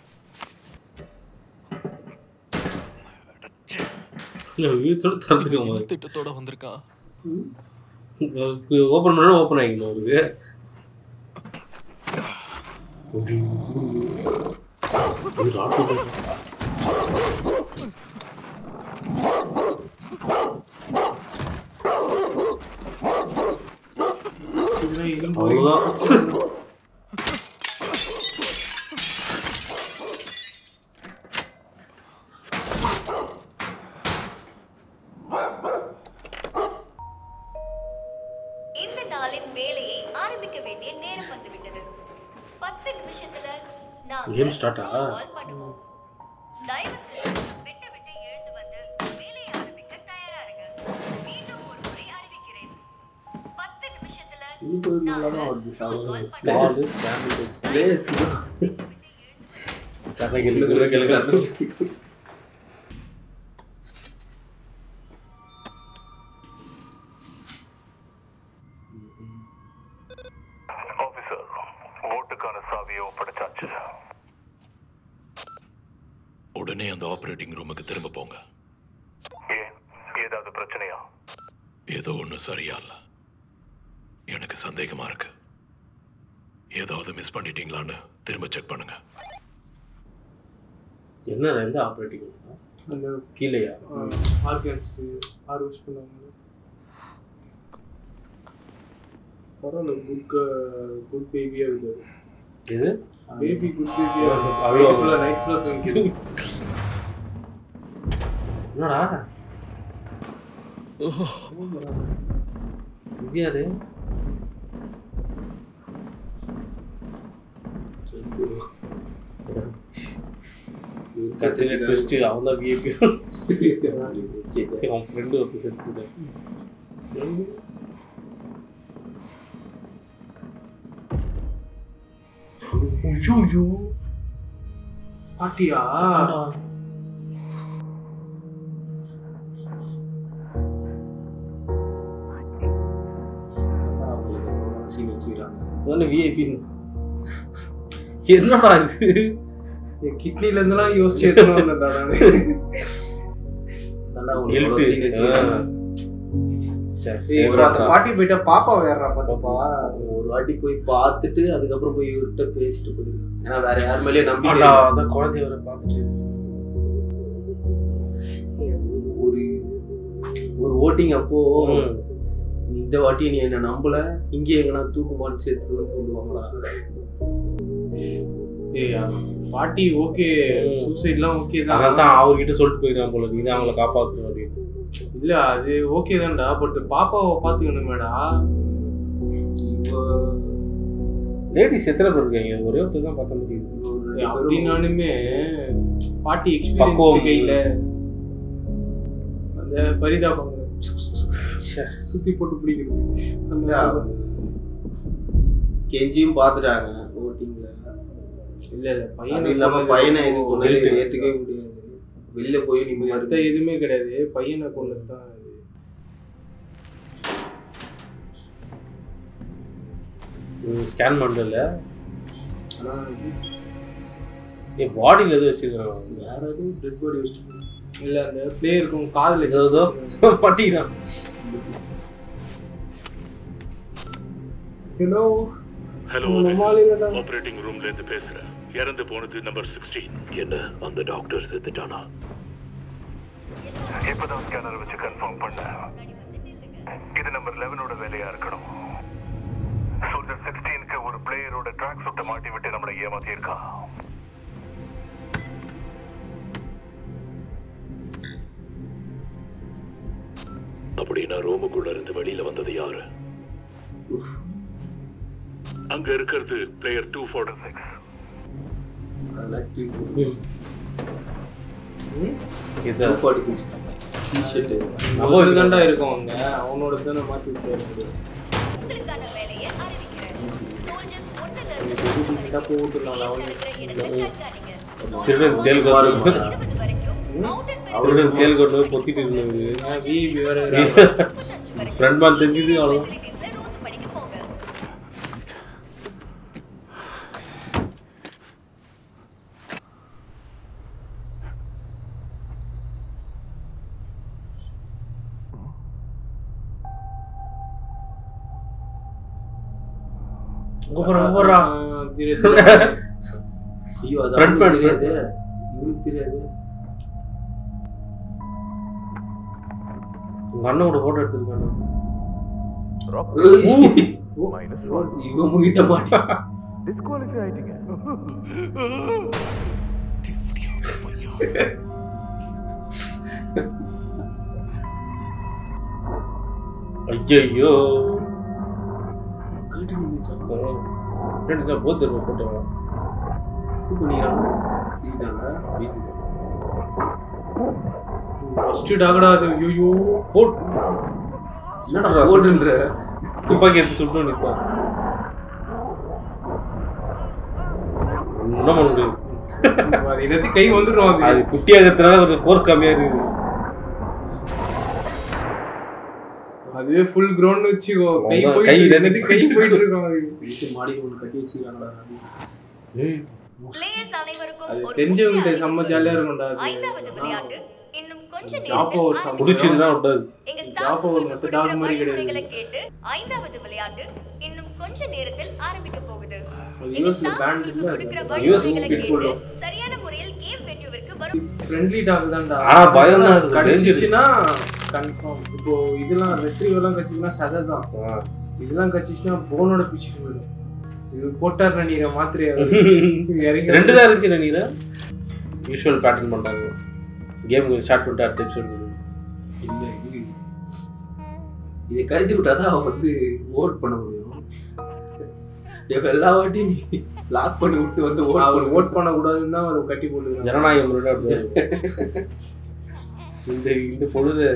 Q: திட்டத்தோட வந்திருக்கான்.
A: ஓபன் பண்ண ஓபன் ஆகிக்கணும் அவருக்கு.
R: இந்த நாளின் வேலையை ஆரம்பிக்க வேண்டிய நேரம் வந்துவிட்டது. 10 நிமிஷத்துல நான்
A: கேம் ஸ்டார்ட்டா?
R: கால் பண்ணுவோம். தயவு செஞ்சு விட்டு விட்டு எழுந்து வந்து வேலையை ஆரம்பிக்க தயாரா இருங்க. மீண்டும் ஒரு முறை அறிவிக்கிறேன். 10 நிமிஷத்துல
B: இது நல்லா தான் வருது.
A: பால் ஸ்டாண்ட் பிளேஸ் கரெக்ட்.
L: ஆபீசர், ஓட்டுக்கான சாவியை ஒப்படைச்சாச்சு.
E: உடனே அந்த ஆபரேட்டிங் ரூமுக்கு திரும்ப போங்க.
L: ஏன், ஏதாவது பிரச்சனையா?
E: ஏதோ ஒண்ணு சரியா இல்ல. எனக்கு சந்தேகமா இருக்கு. ஏதாவது மிஸ் பண்ணிட்டீங்களான்னு திரும்ப செக் பண்ணுங்க.
A: என்ன எந்த ஆபரேட்டிங்
C: அந்த
A: கீழேயா?
C: ஆர்கன்ஸ் ஹார்வெஸ்ட் பண்ணுவாங்க. பரவாயில்ல, குட் பேபியா இருக்குது.
A: எது
C: பேபி குட் பேபியா இருக்கு.
A: அவ்வளோ
C: ஃபுல்லாக நைட் ஃபுல்லாக தூங்கிக்குது.
A: என்னடா இது யாரு? கடைசியில் ட்விஸ்ட் அவன் தான் விஐபி. அவன் ஃப்ரெண்டு ஒரு செட்டு.
C: ஐயோ பாட்டியா?
A: விஐபி என்னடா இது?
C: கிட்னில இருந்தெல்லாம் யோசிச்சு எடுத்துட்டு பாட்டி போயிட்டா பாப்பா வேறா பாத்தப்பா.
B: ஒரு வாட்டி போய் பார்த்துட்டு அதுக்கப்புறம் போய் இவர்கிட்ட பேசிட்டு போயிருக்கேன். ஏன்னா வேற யார் மேலேயும் நம்பிக்கை
A: குழந்தைய வர பார்த்துட்டு
B: ஒரு ஓட்டிங் அப்போ இந்த வாட்டி நீ என்ன நம்பல, இங்கே எங்கன்னா தூக்குமான்னு சேர்த்துருன்னு சொல்லுவாங்களா?
C: பாட்டி ஓகே, சூசைட்லாம் ஓகே தான்.
A: அதான் அவர்கிட்ட சொல்லிட்டு போயிருக்கான் போல, நீ தான் அவங்கள காப்பாற்றணும் அப்படின்னு.
C: இல்ல அது ஓகே தான்டா, பட் பாப்பாவை பாத்துக்கணுமேடா.
A: லேடிஸ் எத்தனை பேர் இருக்காங்க? ஒரே ஒருத்தர் தான் பார்த்த முடியுது.
C: அப்படின்னாலுமே பாட்டி எக்ஸ்பீரியன்ஸ் கையில அந்த பரிதாபம் சுத்தி போட்டு பிடிக்கிறது.
B: கெஞ்சியும் பாத்துட்டாங்க ஓட்டிங்ல.
C: இல்ல பையன்
B: இல்லாம பையனை ஏத்துக்கவே முடியாது. வெளில போய்
C: மத்த எதுவுமே கிடையாது, பையனை கொண்டுதான்.
A: ஸ்கேன் பண்ணல, பாடியில் எதுவும் வச்சுக்கிறான்.
C: வேற எதுவும் டெட் பாடி வச்சுருக்கோம். இல்லை அந்த பிளேயருக்கும் காதில்
A: ஏதோ பட்டிக்கிறான்.
C: ஹலோ
E: ஹலோ, ஆபரேட்டிங் ரூம்ல இருந்து பேசுறேன். இறந்து போனது நம்பர் 16. என்ன அந்த டாக்டர் செத்துட்டானா?
L: இப்பதான் ஸ்கேனரை வச்சு கன்ஃபார்ம் பண்ணேன். இது நம்பர் 11ஓட வேலையா இருக்கணும். சோல்ஜர் 16க்கு ஒரு பிளேயரோட ட்ராக் சூட்டை மாட்டி விட்டு நம்மளை ஏமாத்தி இருக்கா.
S: அப்படின்னா ரூமுக்குள்ள இருந்து வெளியில வந்தது யாரு? அங்க இருக்கிறது பிளேயர் 246.
A: இது
B: 246 டி-ஷர்ட்
C: நம்ம தான்டா இருக்கும் அங்க. அவனோட தான மாத்தி விட்டாரு.
R: உங்களுக்கான வேலையை அறிவிக்கிறேன். சோல்ஜர்ஸ்
C: இது டி-ஷர்ட்டா போட்டுடலாம். அவனே
A: திருடன் தேல் கொண்டு திருடன் தேல் கொண்டு பொத்திட்டு இருந்தது.
C: விஐபி வேற
A: ஃப்ரண்ட் பால் தெரிஞ்சது அவ்வளோ.
B: ஐயோ அது
A: ஃப்ரண்ட் பேண்ட்
B: தெரியாது. இவனுக்கு தெரியாது.
A: உங்க அண்ணனோட போட்டோ எடுத்துருக்காங்க.
B: இவன் முகிட்ட மாட்டி
L: டிஸ்குவாலிஃபை ஆயிட்டீங்க.
A: ஐயோ
B: கேட்டு நின்னுச்சா?
A: ரெண்டு போத் இருக்க போட்டோ
B: பண்ணிக்கிறான். சீதாங்க
A: ஜிஜி
C: ஃபர்ஸ்ட் டாகடா அது. ஐயோ
A: போட்
B: என்னடா போடுன்ற
A: துப்பாக்கி எடுத்து சுட்டு நிற்பான். என்ன பண்ணுது?
C: அது என்னத்தி கை வந்துடும்.
A: அது குட்டியாகிறதுனால கொஞ்சம் ஃபோர்ஸ் கம்மியா இருக்கு.
C: அதுவே ஃபுல் கிரவுண்ட் வச்சுக்கோ. கை
A: கை
C: ரெண்டு கை போயிட்டு இருக்கும். அது
B: வீட்டு மாடி ஒன்று கட்டி வச்சுக்கிறாங்களா?
C: அது தெரிஞ்சவங்கிட்ட செம்ம ஜாலியா இருக்கும்டா. ஜாப்போ ஒரு
A: முடிச்சதுன்னா விட்டாது.
C: ஜாப்போ ஒரு மொத்த டாக் மாதிரி கிடையாது.
R: ஐந்தாவது விளையாட்டு இன்னும் கொஞ்ச நேரத்தில் ஆரம்பிக்க போகுது.
C: யூஎஸ்ல பேண்ட் இல்ல.
A: யூஎஸ் ஸ்பீட் போடும்.
R: சரியான முறையில் கேம் வென்யூவிற்கு வரும்.
C: ஃப்ரெண்ட்லி டாக் தான்டா.
A: பயம் தான்.
C: கடிச்சிச்சுனா கன்ஃபார்ம். இப்போ இதெல்லாம் ரெட்ரீவர்லாம் கடிச்சிச்சுனா சதை தான். இதெல்லாம் கடிச்சிச்சுனா போனோட பிச்சிட்டு போயிடும். இது போட்டார் நீர மாத்திரையா இறங்கி
A: ரெண்டு தான் இருந்துச்சு நீரா. யூஷுவல் பேட்டர்ன் பண்றாங்க. கேம் ஸ்டார்ட் பண்ணிட்டு அடுத்த எபிசோட்
B: இல்ல இது இதை கழட்டி விட்டாதான் அவன் வந்து ஓட் பண்ண முடியும். எல்லா வாட்டியும் லாக் பண்ணி விட்டு வந்து
C: ஓட் பண்ண கூடாதுன்னு தான் அவர் கட்டி போட்டு
A: ஜனநாயகம். இந்த பொழுது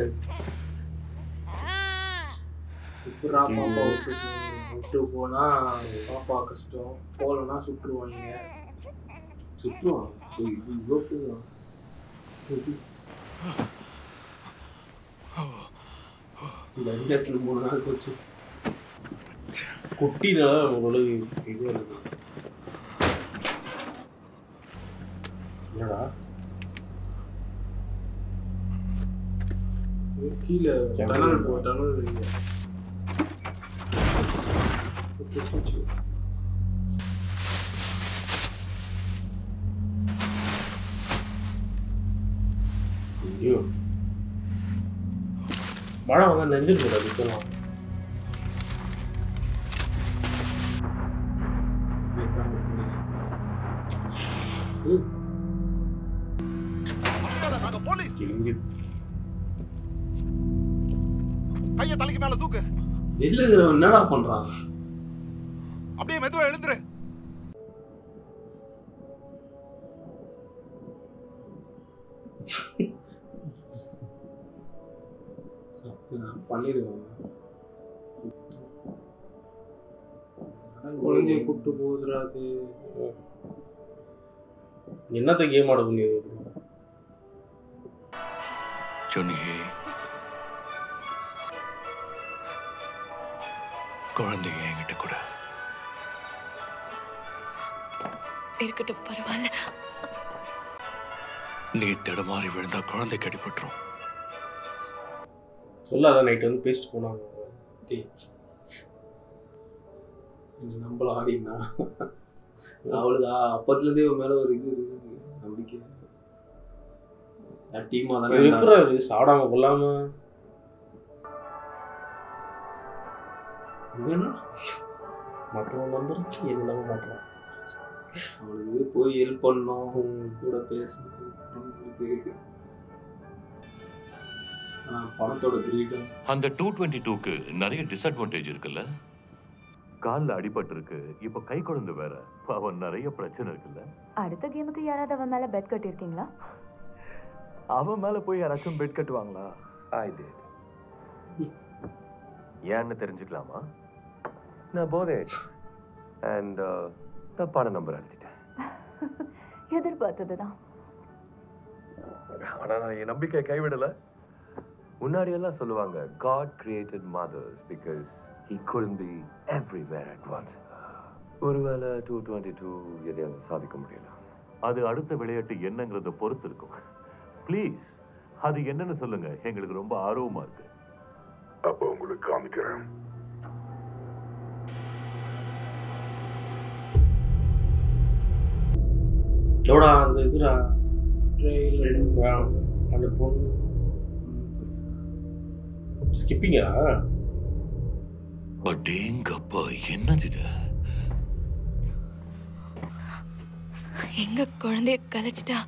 C: பாப்பா விட்டு போனா பாப்பா கஷ்டம். போலனா சுட்டுருவாங்க.
B: சுற்றுவான் இந்த 3 நாள் போச்சு.
A: குட்டினால உங்களுக்கு இது வருது. என்னடா
C: கீழே டனல் போ. டனல்
A: ஐயோ மழை வந்தா நெஞ்சு கூடாது. இப்போலாம்
K: கைய தலைக்கு மேல தூக்கு.
B: இல்லங்கிறவன் என்னடா பண்றான்?
K: அப்படியே மெதுவா எழுந்துரு.
B: பண்ணிடுவான்.
C: குழந்தைய கூப்பிட்டு போகுதுராது.
A: என்னத்த கேம் ஆட முடியாது?
L: சொன்னியே குழந்தைய என்கிட்ட கூட
D: இருக்கட்டும், பரவாயில்ல.
L: நீ தடுமாறி விழுந்தா குழந்தை கடிபட்டுரும்.
A: சொல்லாத. நைட் வந்து பேசிட்டு போனாங்க.
B: நம்மள ஆடினா அவளுக்கு அப்பத்துல இருந்தே மேல ஒரு இது நம்பிக்கை. டீமா
A: தானே எப்பறாரு சாடாம கொள்ளாம மற்றவங்க வந்து என்ன நம்ப மாட்டான்.
B: அவனுக்கு போய் ஹெல்ப் பண்ணணும், கூட பேசணும். பணத்தோட கிரீடம்.
E: அந்த 222க்கு நிறைய டிஸ்அட்வான்டேஜ் இருக்குல்ல. காலில் அடிபட்டு இருக்கு, இப்ப கை குழந்தை வேற, அவன் நிறைய பிரச்சனை இருக்குல்ல.
T: அடுத்த கேமுக்கு யாராவது அவன் மேல பெட் கட்டியிருக்கீங்களா?
U: அவன் மேல போய் யாராச்சும் பெட் கட்டுவாங்களா?
F: ஏன்னு தெரிஞ்சுக்கலாமா? நான் போதே அண்ட் தப்பான நம்பர் அழுத்திட்டேன்.
T: எதிர்பார்த்ததுதான்.
F: ஆனா நான் என் நம்பிக்கையை கைவிடல. முன்னாடி எல்லாம் சொல்லுவாங்க God created mothers because he couldn't be everywhere at once. ஒருவேளை 222 எதையாவது சாதிக்க முடியல.
E: அது அடுத்த விளையாட்டு என்னங்கிறத பொறுத்து இருக்கும். ப்ளீஸ் அது என்னன்னு சொல்லுங்க, எங்களுக்கு ரொம்ப ஆர்வமா இருக்கு.
I: அப்ப உங்களுக்கு காமிக்கிறேன்.
A: எவ்வளோ அந்த இதுடா அந்த பொண்ணு ஸ்கிப்பிங்கா?
E: அடேங்கப்பா, என்னது இது?
D: எங்க குழந்தைய கலைச்சிட்டா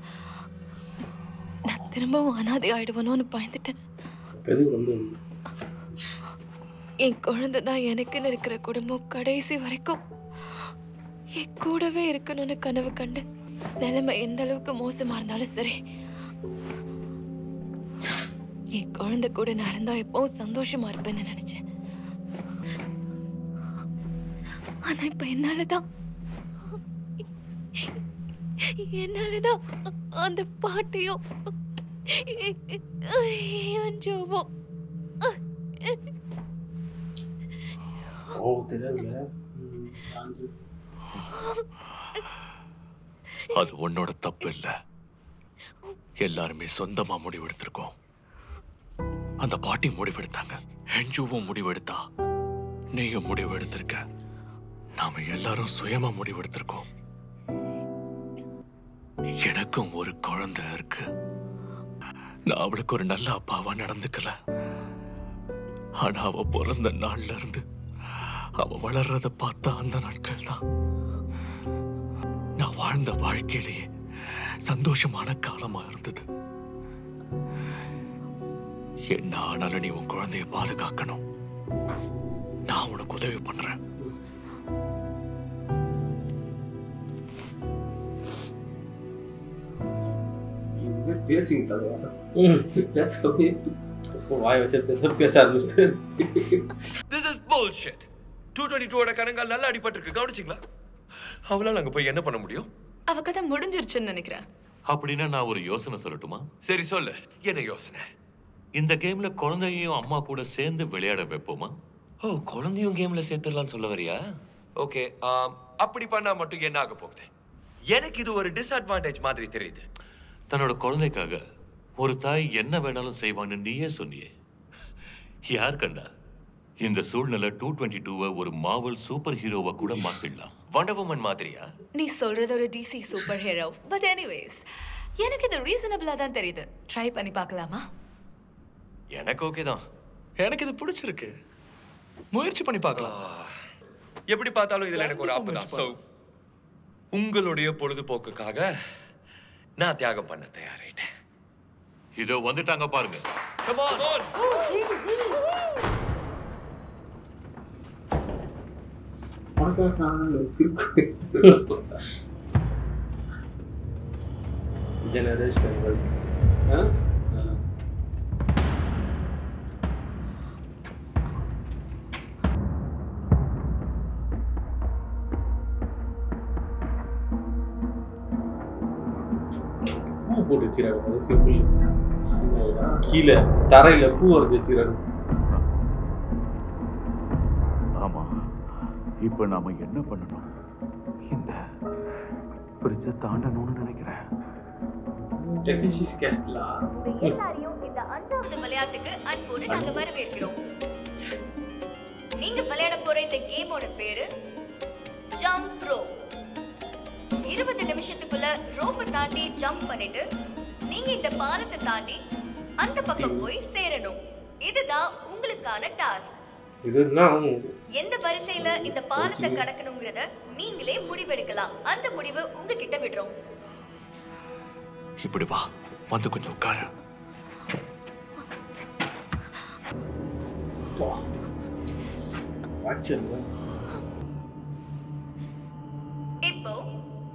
D: நான் திரும்பவும் அனாதை ஆயிடுவனோன்னு பயந்துட்டேன். என் குழந்தை தான் எனக்குன்னு இருக்கிற குடும்பம் கடைசி வரைக்கும் என் கூடவே இருக்கணும்னு கனவு கண்டு நிலைமை எந்த அளவுக்கு மோசமா இருந்தாலும் சரி என் குழந்தை கூட நான் இருந்தா எப்பவும் சந்தோஷமா இருப்பேன்னு நினைச்சேன். ஆனா இப்ப என்னாலதான் அந்த பாட்டையும் ஜோவும்
E: அது உன்னோட தப்பு இல்ல. எல்லாருமே சொந்தமா முடிவெடுத்திருக்கோம். அந்த பாட்டி முடிவெடுத்தாங்க, ஹெஞ்சுவும் முடிவெடுத்தா, நீயும் முடிவெடுத்திருக்க. நாம எல்லாரும் சுயமா முடிவெடுத்திருக்கோம். எனக்கும் ஒரு குழந்தை இருக்கு. நான் அவளுக்கு ஒரு நல்ல அப்பாவா நடந்துக்கல. ஆனா அவ பிறந்த நாள்ல இருந்து அவ வளர்றத பார்த்தா அந்த நாட்கள் தான் நான் வாழ்ந்த வாழ்க்கையிலேயே சந்தோஷமான காலமா இருந்தது. என்ன ஆனாலும் நீ உன் குழந்தைய பாதுகாக்கணும். நான் உனக்கு உதவி பண்றேன்.
B: பேசிங்க
A: வாய் வச்சு பேச ஆரம்பிச்சுட்டு.
F: This is bullshit. 222 கணங்கால் நல்லா அடிபட்டிருக்கு, கவனிச்சிங்களா? அவளால அங்க போய் என்ன பண்ண முடியும்?
D: அவ கதை முடிஞ்சிருச்சுன்னு நினைக்கிறேன்.
E: அப்படின்னா நான் ஒரு யோசனை சொல்லட்டுமா?
F: சரி சொல்லு, என்ன யோசனை?
E: இந்த கேம்ல குழந்தையும் அம்மா கூட சேர்ந்து விளையாட வைப்போமா?
F: ஓ, குழந்தையும் கேம்ல சேர்த்துடலாம்னு சொல்ல வரியா? ஓகே, அப்படி பண்ணா மட்டும் என்ன ஆக போகுது? எனக்கு இது ஒரு டிஸ்அட்வான்டேஜ் மாதிரி தெரியுது.
E: தன்னோட குழந்தைக்காக ஒரு தாய் என்ன வேணாலும் செய்வான்னு நீயே சொன்னியே. யார் கண்டா? இந்த சூழ்நிலை 222 ஒரு மார்வல் சூப்பர் ஹீரோவா கூட மாத்திடலாம்.
F: வண்டர் வுமன் மாதிரியா?
D: நீ சொல்றது ஒரு DC super hero. But anyways, எனக்கு இது ரீசனபிளா தான் தெரியுது. ட்ரை பண்ணி பார்க்கலாமா?
F: எனக்கு ஓகே தான்.
K: எனக்கு இது பிடிச்சிருக்கு. முயற்சி பண்ணி பார்க்கலாம்.
F: எப்படி பார்த்தாலும் இதுல எனக்கு ஒரு ஆப்பு தான். சோ உங்களுடைய பொழுதுபோக்குக்காக நான் தியாகம் பண்ண தயாராயிட்டேன்.
E: இதோ வந்துட்டாங்க பாருங்க.
F: Come on.
A: ஜெனரேஷன் பூ போட்டு வச்சிருக்காங்க. சிம்பிள் கீழே தரையில பூ வரைஞ்சி வச்சிருக்காங்க.
S: ஆமா, இப்ப நாம என்ன பண்ணணும்? இந்த பிரிட்ஜை தாண்டணும்னு நினைக்கிறேன்.
C: டெக்கிஷிஸ் கேஸ்ட்லா
R: எல்லாரையும் இந்த 5வது விளையாட்டுக்கு அன்போடு நாங்க வரவேற்கிறோம். நீங்க விளையாட போற இந்த கேமோட பேரு ஜம்ப் ரோப். 20 நிமிஷத்துக்குள்ள ரோப்பை தாண்டி ஜம்ப் பண்ணிட்டு நீங்க இந்த பாலத்தை தாண்டி அந்த பக்கம் போய் சேரணும். இதுதான் உங்களுக்கான டாஸ்க். எந்த வரிசையில இந்த பாலத்தை கடக்கணுங்கிறத நீங்களே முடிவெடுக்கலாம். அந்த முடிவு உங்ககிட்ட விடுறோம்.
E: இப்படி வா, வந்து கொஞ்சம் உட்காரு.
R: இப்போ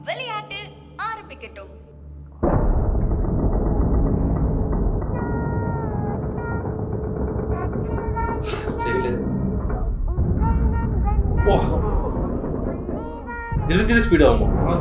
R: விளையாட்டு ஆரம்பிக்கட்டும்.
A: திடீர் ஸ்பீட் ஆகுமா?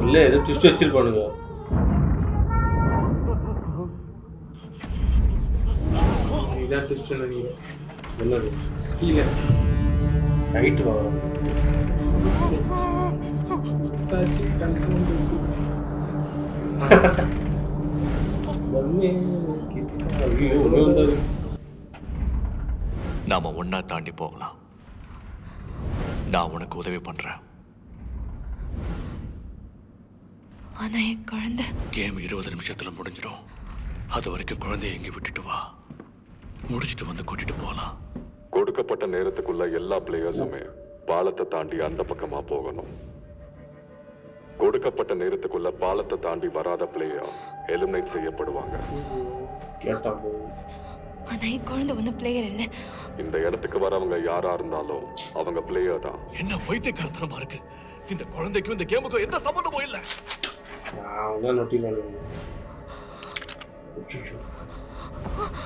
A: இல்ல ஏதோ ட்விஸ்ட் வச்சிருப்பானுங்க.
C: இதான் ட்விஸ்ட் நினைக்கிறேன்.
A: என்னது?
C: கீழே
A: ரைட்டு வரும்.
C: சாச்சி கன்ஃபார்ம்
E: நாம ஒன்னா தாண்டி போகலாம். நான் உனக்கு உதவி பண்றேன்.
D: ஆனா என் குழந்தை
E: கேம் 20 நிமிஷத்துல முடிஞ்சிடும். அது வரைக்கும் குழந்தைய எங்க விட்டுட்டு வா. முடிச்சிட்டு வந்து கூட்டிட்டு போகலாம்.
H: கொடுக்கப்பட்ட நேரத்துக்குள்ள எல்லா பிளேயர்ஸுமே பாலத்தை தாண்டி அந்த பக்கமா போகணும். கொடுக்கப்பட்ட நேரத்துக்குள்ள பாலத்தை தாண்டி வராத பிளேயர் எலிமினேட் செய்யப்படுவாங்க.
D: ஆனா என் குழந்தை ஒன்னும் பிளேயர் இல்ல.
H: இந்த இடத்துக்கு வரவங்க யாரா இருந்தாலும் அவங்க பிளேயர் தான்.
E: என்ன வைத்தியக்காரத்தனமா இருக்கு. இந்த குழந்தைக்கும் இந்த கேமுக்கும் எந்த சம்பந்தமும் இல்ல.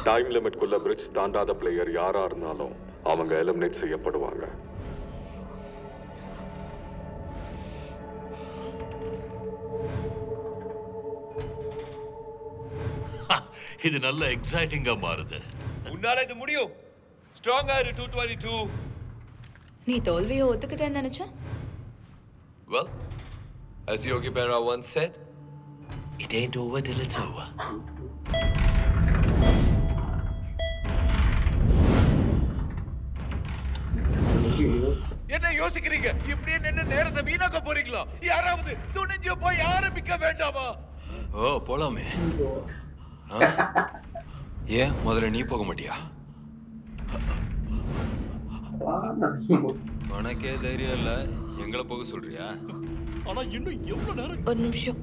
H: டைம் லிமிட்குள்ள பிரிட்ஜ் தாண்டாத பிளேயர் யாரா இருந்தாலும் அவங்க எலிமினேட் செய்யப்படுவாங்க.
E: இது நல்ல எக்ஸைட்டிங்கா மாறுது.
K: உன்னால இது முடியும். ஸ்ட்ராங்கா இரு 222.
J: நீ தோல்வியை ஒத்துக்கிட்டேன்னு நினைச்சேன்.
F: Well, as Yogi Berra once said, it ain't over till it's over.
K: என்ன யோசிக்கிறீங்க? இப்படியே நின்னு நேரத்தை வீணாக்க போறீங்களா? யாராவது துணிஞ்சு போய் ஆரம்பிக்க வேண்டாமா?
V: ஓ போலாமே. ஏன் முதல்ல நீ போக மாட்டியா? உனக்கே தைரியம் இல்ல, எங்களை போக சொல்றியா?
K: ஆனா இன்னும் எவ்வளவு நேரம்?
D: ஒரு நிமிஷம்.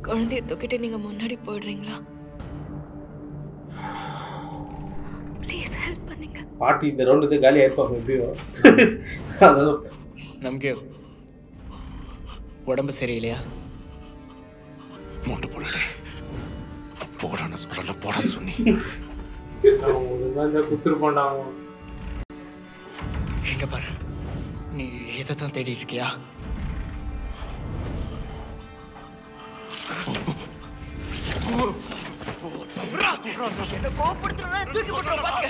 D: குழந்தைய தூக்கிட்டு நீங்க முன்னாடி போயிடுறீங்களா? ப்ளீஸ் ஹெல்ப் பண்ணுங்க.
A: பாட்டி இந்த ரவுண்டு காலி ஆயிருப்பாங்க எப்படியோ. அதனால
Q: நமக்கு உடம்பு சரியில்லையா?
E: மூட்டு போடுறே. போடான்னு சொல்லல, போடான்னு சொன்னி.
C: குத்துருப்பான்டா.
Q: எங்க பாரு, நீ இதைத்தான் தேடிட்டு இருக்கியா?
K: என்ன கோபப்படுத்துறா? தூக்கி போடுற பாருங்க.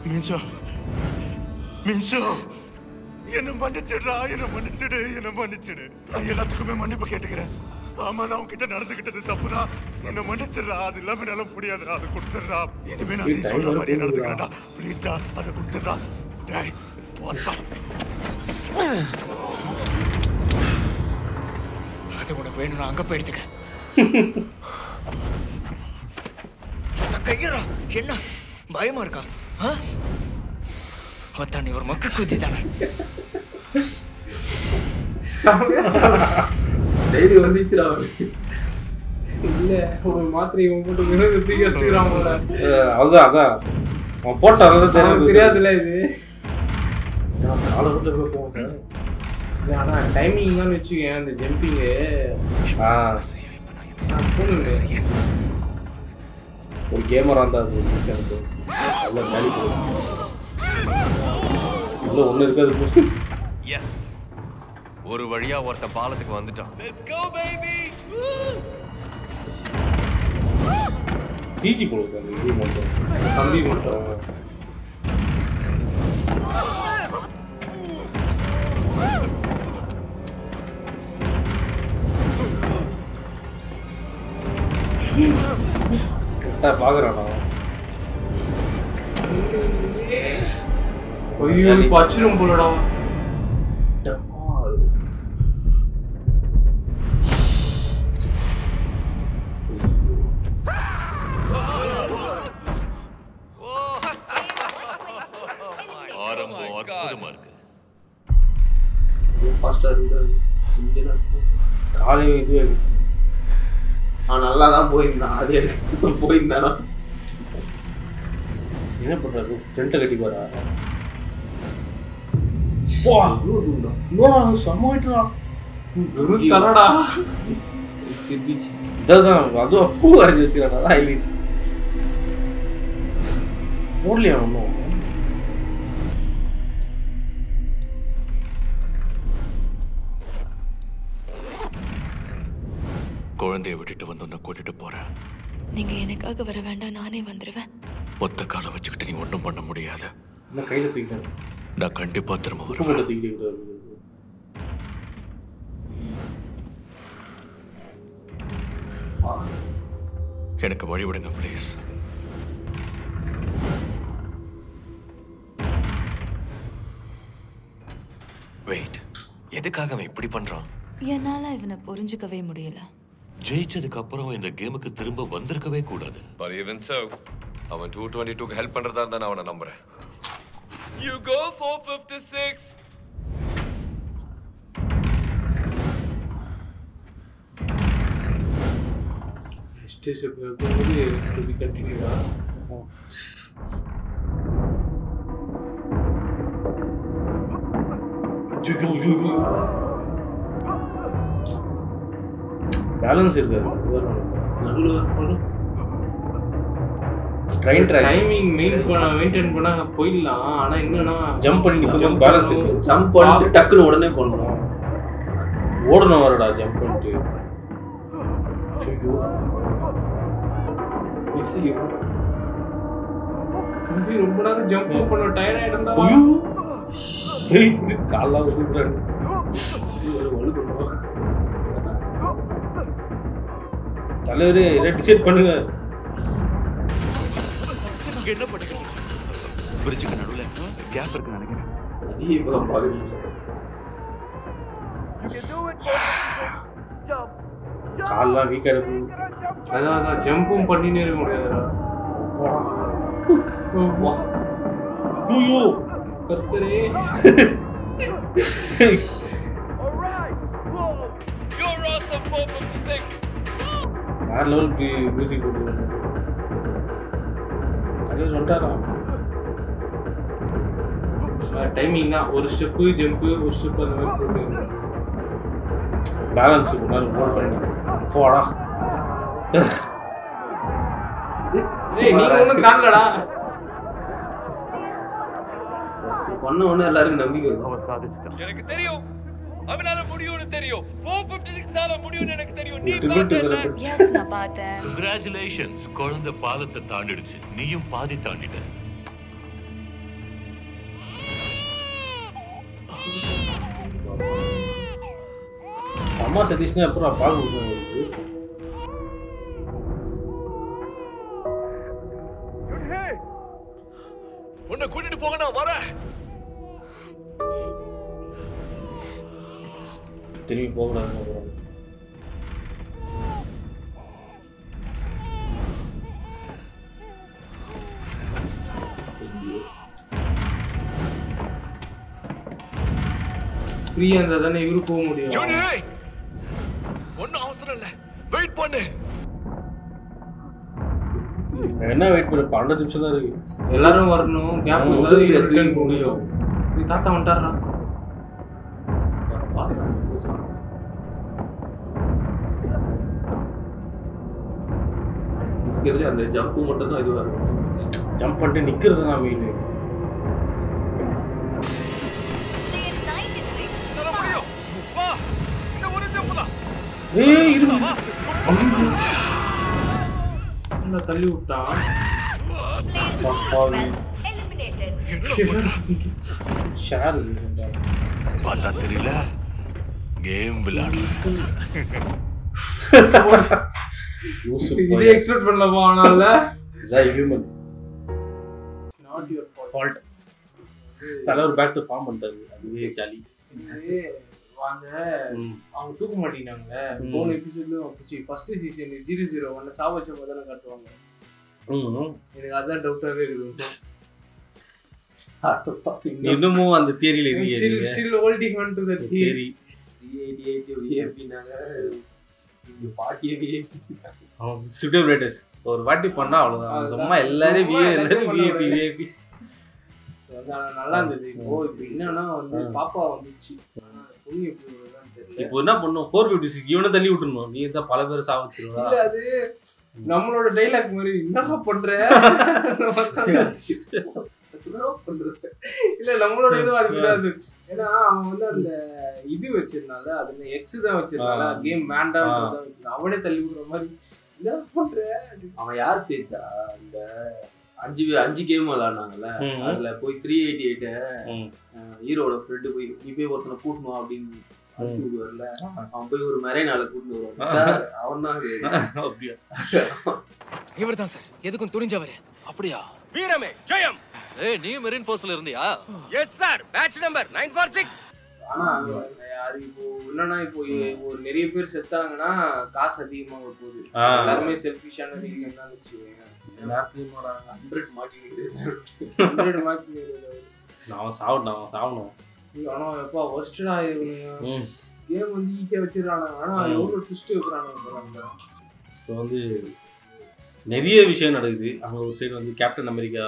V: மின்சா, மின்சா, என்ன மன்னிச்சிடுறா, என்ன மன்னிச்சிடு, என்ன மன்னிச்சிடு. நான் எல்லாத்துக்குமே மன்னிப்பு கேட்டுக்கிறேன். ஆமா, நான் உன்கிட்ட நடந்துகிட்டது தப்புதான். என்ன மன்னிச்சிடுறா. அது இல்லாம என்னால முடியாதுடா. அதை கொடுத்துடுறா. இனிமே நான் நீ சொல்ற மாதிரியே நடந்துக்கிறேன்டா. ப்ளீஸ்டா, அதை கொடுத்துடுறா. டேய் போடா.
Q: அது உனக்கு வேணும்னா அங்க போயிடுதுக்க. கையடா, என்ன பயமா இருக்கா? அவத்தான் நீ ஒரு மக்கள் சுத்தி தானே.
C: டைரி வந்துச்சுடா. இல்ல ஒரு மாத்திரை இவன் போட்டு வினோதத்தை யோசிச்சுக்கிறான் போல.
A: அதான் அதான் அவன் போட்டான்
C: தெரியாதுல்ல இது.
A: போங்க.
C: ஆனா டைமிங் தான் வச்சுக்கேன். அந்த ஜம்பிங்கு
A: ஒரு கேமரா இருந்தா அது எனக்கு அவ்வளோ வேலி போகும். இல்லை ஒன்று இருக்காது.
V: எஸ், ஒரு வழியா ஒருத்தன் பாலத்துக்கு வந்துட்டான்.
K: Let's go baby.
A: சிஜி போல இது மட்டும்
C: தம்பி மட்டும்
A: கரெக்டாக பார்க்குறானா
C: ஐயோ பச்சிரும் போலடா
E: ஆரம்பம் அற்புதமா இருக்கு.
A: காலையும் இது
B: நல்லா தான் போயிருந்தான். அது எடுத்து போயிருந்தானா
A: என்ன பண்றாரு? ஃப்ரெண்ட்டை கட்டி போறா. இதான் அதுவும் பூ வரைஞ்சி வச்சுக்கிறானா இல்லை போடலையா ஒன்றும்.
E: குழந்தைய விட்டுட்டு வந்து உன்னை கூட்டிட்டு போறேன்.
D: நீங்க எனக்காக வர வேண்டாம், நானே வந்துடுவேன்.
E: ஒத்த காலை வச்சுக்கிட்டு நீ ஒன்றும் பண்ண முடியாது.
A: என்ன கையில தூக்கிட்டேன்.
E: நான் கண்டிப்பா திரும்ப வருவேன். எனக்கு வழி விடுங்க ப்ளீஸ். வெயிட், எதுக்காக அவன் இப்படி பண்றான்?
J: என்னால இவனை புரிஞ்சுக்கவே முடியல.
S: ஜெயிச்சதுக்கு அப்புறம் இந்த கேமுக்கு திரும்ப வந்திருக்கவே கூடாது.
G: But even so, அவன் 222க்கு ஹெல்ப் பண்றதா இருந்தா நான் அவனை நம்புறேன். You go 456.
C: ஸ்டேஜ் போகும்போது இது கண்டினியூவா
A: பேலன்ஸ் இருக்காது. ட்ரெயின்
C: டைமிங் மெயின்டைன் பண்ணா போயிடலாம். ஆனா என்னன்னா
A: ஜம்ப் பண்ணி நிக்கும்போது பேலன்ஸ் இருக்கு.
B: ஜம்ப் பண்ணிட்டு டக்குன்னு உடனே போடணும்.
A: ஓடணும் வரடா ஜம்ப் பண்ணிட்டு. ஐயோ
C: தம்பி ரொம்ப நேரம் ஜம்ப் பண்ண டயர்ட் ஆயிடும்டா.
A: ஐயோ இது காலா வந்துறாரு. தலைவரே என்ன டிசைட் பண்ணுங்க.
S: என்ன பண்ணிக்கிட்டு பிரிட்ஜுக்கு நடுவுல கேப் இருக்கு நினைக்கிறேன்.
B: அதே இப்பதான் பாக்குறீங்க.
A: கால்லாம் வீக்கா இருக்கு.
C: அதான் ஜம்பும் பண்ணினே இருக்க முடியாதுடா.
A: ஐயோ
C: கர்த்தரே.
A: வேற லெவலுக்கு மியூசிக் போட்டுருக்காங்க. தலைவர் வந்துட்டாரா?
C: டைமிங் தான். ஒரு ஸ்டெப்பு ஜம்ப்பு, ஒரு ஸ்டெப் அந்த மாதிரி போட்டு
A: பேலன்ஸ் பண்ணி போடா.
C: ஏய் நீ ஒண்ணும் தாங்கடா.
B: பண்ண ஒண்ணு எல்லாருக்கும் நம்பிக்கை வரும்.
G: எனக்கு தெரியும் அவனால முடியும்னு தெரியும். 456 ஆல முடியும்னு எனக்கு தெரியும். நீ பார்த்தல.
J: எஸ் நான் பார்த்தேன்.
S: Congratulations, குழந்தை பாலத்தை தாண்டிடுச்சு. நீயும் பாதி தாண்டிட்ட.
A: அம்மா சதீஷ்னா அப்புறம் பால் கொடுத்தாங்க.
K: உன்னை கூட்டிட்டு போக நான் வரேன்.
A: திரும்பி போகக்கூடாது.
C: ஃப்ரீயா இருந்தா தானே இவரு போக முடியும்.
K: ஒன்னும் அவசரம் இல்ல, வெயிட் பண்ணு.
A: என்ன வெயிட் பண்ணு? 12 நிமிஷம் தான் இருக்கு.
C: எல்லாரும் வரணும். கேப் இருந்தாலும் ரிட்டர்ன் போக முடியும். நீ தாத்தா வந்துட்டாரா?
B: இதுல அந்த ஜம்ப் மட்டும் தான் இது வரும்.
A: ஜம்ப் பண்ணிட்டு நிக்கிறது தான் மெயின்.
C: ஏய் இருடா. தள்ளி விட்டான்.
V: பார்த்தா தெரியல கேம் விளையாடு.
C: இதே எக்ஸ்பெக்ட் பண்ணலப்பா. ஆனால
A: ஹியூமன்
C: நாட் யுவர்
A: ஃபால்ட். தலைவர் பேக் டு ஃபார்ம் பண்ணிட்டாரு. அதுவே ஜாலி.
C: வாங்க அவங்க தூக்க மாட்டேங்கிறாங்க. போன எபிசோட்லயும் ஃபர்ஸ்ட் சீசன் 001 சாவச்ச முதல்ல காட்டுவாங்க. எனக்கு அதான் டவுட்டாவே இருக்கு.
A: இன்னமும் அந்த தியரியில இருக்கு.
C: Still holding on to the theory.
B: 388 விஏபினாங்க. இந்த பாட்டியே விஏபி.
A: ஸ்கிரிப்ட் ரைட்டர்ஸ் ஒரு வாட்டி பண்ணா அவ்வளவுதான். சும்மா எல்லாரும் விஏபி.
C: நல்லா இருந்தது. இப்போ என்னன்னா வந்து பாப்பா வந்துச்சு. பொண்ணு எப்படி வருதுன்னு தெரியல.
A: இப்போ என்ன பண்ணும் 456 இவனை தள்ளி விட்டுறணும். நீ தான் பல பேர் சாவச்சிருவா.
C: இல்ல அது நம்மளோட டைலாக் மாதிரி என்னடா பண்ற இல்ல நம்மளோட இது அதுதான். ஏன்னா அவன் வந்து அந்த இது வச்சிருந்தால அதுல எக்ஸ் தான் வச்சிருந்தால கேம் வேண்டாம் தான் வச்சிருந்தான். அவனே தள்ளி விடுற மாதிரி என்ன பண்ற.
B: அவன் யார் தெரியுதா? இந்த 5 கேம் விளையாடுனாங்கல்ல, அதுல போய் 388 ஹீரோட ஃப்ரெண்டு போய் நீ போய் ஒருத்தனை கூட்டணும் அப்படின்னு வரல. அவன் போய் ஒரு மெரைனால கூட்டு வருவான். அவன் தான்
Q: இவர் தான் சார் எதுக்கும் துணிஞ்சவரு.
K: அப்படியா?
M: வீரமே ஜெயம்.
Q: ஏய் நீ மெரின் ஃபோர்ஸ்ல இருந்தியா?
M: Yes sir, batch number 946.
C: ஆனா அது இப்போ என்னன்னா இப்போ ஒரு நிறைய பேர் செத்தாங்கன்னா காசு அதிகமாக போகுது. எல்லாருமே செல்ஃபிஷான ரீசன் தான் வச்சுக்கோங்க. 100 மார்க்
A: நான் சாவணும்.
C: ஆனா எப்பா வர்ஸ்டா இவனுங்க கேம் வந்து ஈஸியா வச்சிருக்காங்க. ஆனா எவ்வளவு ட்விஸ்ட் வைக்கிறானுங்க.
A: ஸோ வந்து நிறைய விஷயம் நடக்குது. அங்கே ஒரு சைடு வந்து கேப்டன் அமெரிக்கா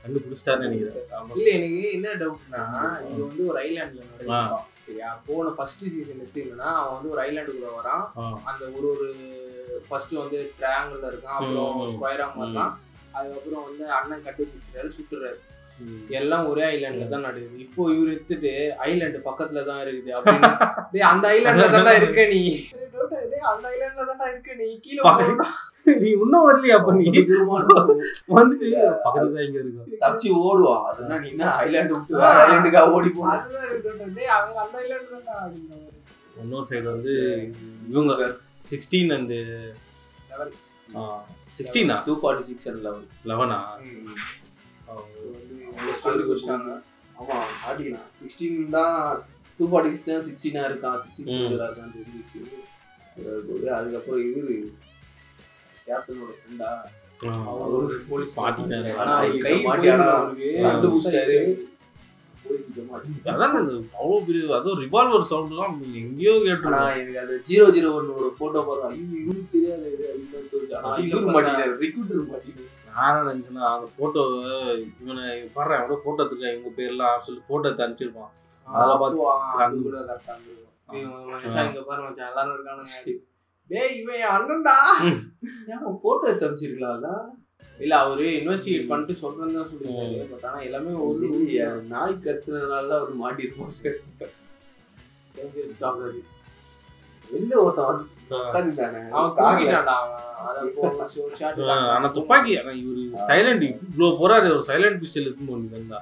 A: கண்டுபிடிச்சிட்டாருன்னு நினைக்கிறேன்.
C: இல்ல எனக்கு என்ன டவுட்னா இது வந்து ஒரு ஐலாண்ட்ல நடக்கும். சரியா? போன ஃபர்ஸ்ட் சீசன் எடுத்தீங்கன்னா அவன் வந்து ஒரு ஐலாண்டுக்குள்ள வரான். அந்த ஒரு ஃபர்ஸ்ட் வந்து ட்ரையாங்கிள் இருக்கான், அப்புறம் ஸ்கொயரா மாறான். அதுக்கப்புறம் வந்து அண்ணன் கண்டுபிடிச்சிட்டாரு, சுட்டுறாரு. எல்லாம் ஒரே ஐலாண்ட்ல தான் நடக்குது. இப்போ இவர் எடுத்துட்டு ஐலாண்டு பக்கத்துல தான் இருக்குது அப்படின்னு அந்த ஐலாண்ட்ல தான்டா இருக்க நீ. அந்த ஐலாண்ட்ல தான்டா இருக்க நீ. கீழே
A: நீ இன்னும் வரலையா? அப்ப நீ வந்துட்டு பக்கத்துல தான் இங்க இருக்கு.
B: தப்பிச்சு ஓடுவான். அதுனா நீ என்ன ஐலாண்ட் விட்டு வேற ஐலாண்டுக்கா ஓடி போன?
C: அதுதான் இருக்கட்டும். டேய் அவங்க அந்த ஐலாண்ட் தான்.
A: இன்னொரு சைடு வந்து இவங்க 16 and 16
B: 246 and 11 ஸ்டோரி வச்சாங்க. ஆமா ஆடினா 16 தான் 246 தான் 16 இருக்கான். 16 இருக்கான்னு தெரிஞ்சிச்சு. அதுக்கப்புறம் இவரு கேப்டனோட ஃப்ரெண்டா அவர் போலீஸ் மாட்டினாரு. ஆனா கை மாட்டியானா கண்டுபிடிச்சாரு.
A: அதான் அவ்வளோ பெரிய அதுவும் ரிவால்வர் சவுண்ட்லாம் எங்கேயோ கேட்டோம்.
B: எனக்கு அது 001 ஃபோட்டோ பார்த்தா இவனுக்கு தெரியாது. இவருக்கு மாட்டினாரு, ரிக்ரூட்டர் மாட்டினாரு.
A: நான் நினைச்சேன்னா அந்த ஃபோட்டோ இவனை பாடுறேன் எவ்வளோ ஃபோட்டோ எடுத்துருக்கேன் இவங்க பேர்லாம் சொல்லி ஃபோட்டோ எடுத்து அனுப்பிச்சிருப்பான். அதெல்லாம் பார்த்து
C: கூட கரெக்டாக இங்க பாரு மச்சான் எல்லாரும் இருக்கானுங்க. டேய் இவன் அண்ணன்டா.
B: ஏன் ஃபோட்டோ எடுத்து அனுப்பிச்சிருக்கலாம்ல?
C: இல்ல அவரு இன்வெஸ்டிகேட் பண்ணிட்டு சொல்றேன்னு தான் சொல்லியிருக்காரு. பட் ஆனா எல்லாமே ஒரு
B: நாய் கத்துறதுனால தான் அவர் மாட்டிருப்போம். வெளில ஒருத்தன் உட்காந்துட்டானே அவன் காக்கிட்டான்டா.
A: ஆனா துப்பாக்கி இவரு சைலண்ட் இவ்வளோ போறாரு. ஒரு சைலண்ட் பிஸ்டல் எடுத்துன்னு வந்தா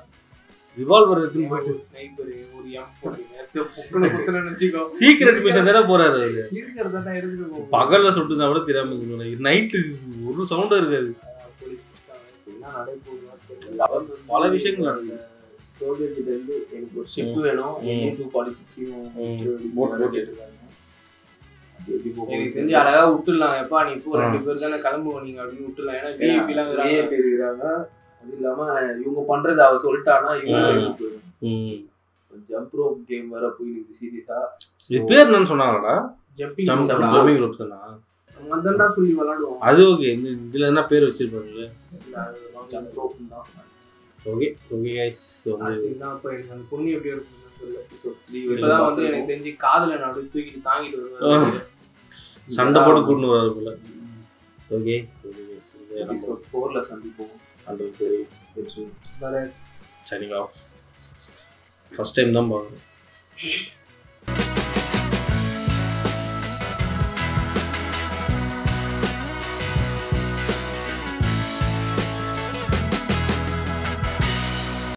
A: ரிவால்வர் எடுத்துன்னு போயிட்டு
C: ஸ்னைப்பர் ஒரு M40 நினைச்சுக்கோ.
A: சீக்ரெட் மிஷன் தானே போறாரு. அது
C: இருக்கிறதா இருக்கு.
A: பகல்ல சுட்டுதான் கூட தெரியாம நைட்டு ஒரு சவுண்டும் இருக்காது. பல விஷயங்கள் நடக்குது.
B: சோல்ஜர் கிட்ட இருந்து எனக்கு ஒரு ஷிப் வேணும், 246
C: எனக்கு தெரிஞ்சு அழகா விட்டுடலாம். எப்பா நீ இப்போ 2 பேர் தானே கிளம்புவோம் நீங்க அப்படின்னு விட்டுடலாம். ஏன்னா VIP எல்லாம்
B: இருக்கிறாங்க. அது இல்லாம இவங்க பண்றது அவ சொல்லிட்டானா இவங்க ஜம்ப் ரோப் கேம் வர போயிருக்கு சீரியஸா.
A: இது பேர் என்னன்னு சொன்னாங்கடா? ஜம்பிங் ரோப் தானா?
C: மந்தண்டா சொல்லி விளையாடுவோம்.
A: அது ஓகே. இந்த இதுல என்ன பேர் வச்சிருப்பாங்க?
B: ஜம்ப் ரோப் தான்.
A: Okay okay guys.
C: அதுதான் அப்ப எனக்கு பொண்ணு எப்படி இருக்குன்னு சொல்ல. எபிசோட் 3 இப்பதான் வந்து எனக்கு தெரிஞ்சு காதுல நடு தூக்கிட்டு தாங்கிட்டு வருவாரு.
A: சண்டை போட்டு கூட்டிட்டு வராரு போல. Okay guys.
B: எபிசோட் 4ல சந்திப்போம்.
A: அது சரி. சரி. Signing off. ஃபர்ஸ்ட் டைம் தான் பாக்குறேன்.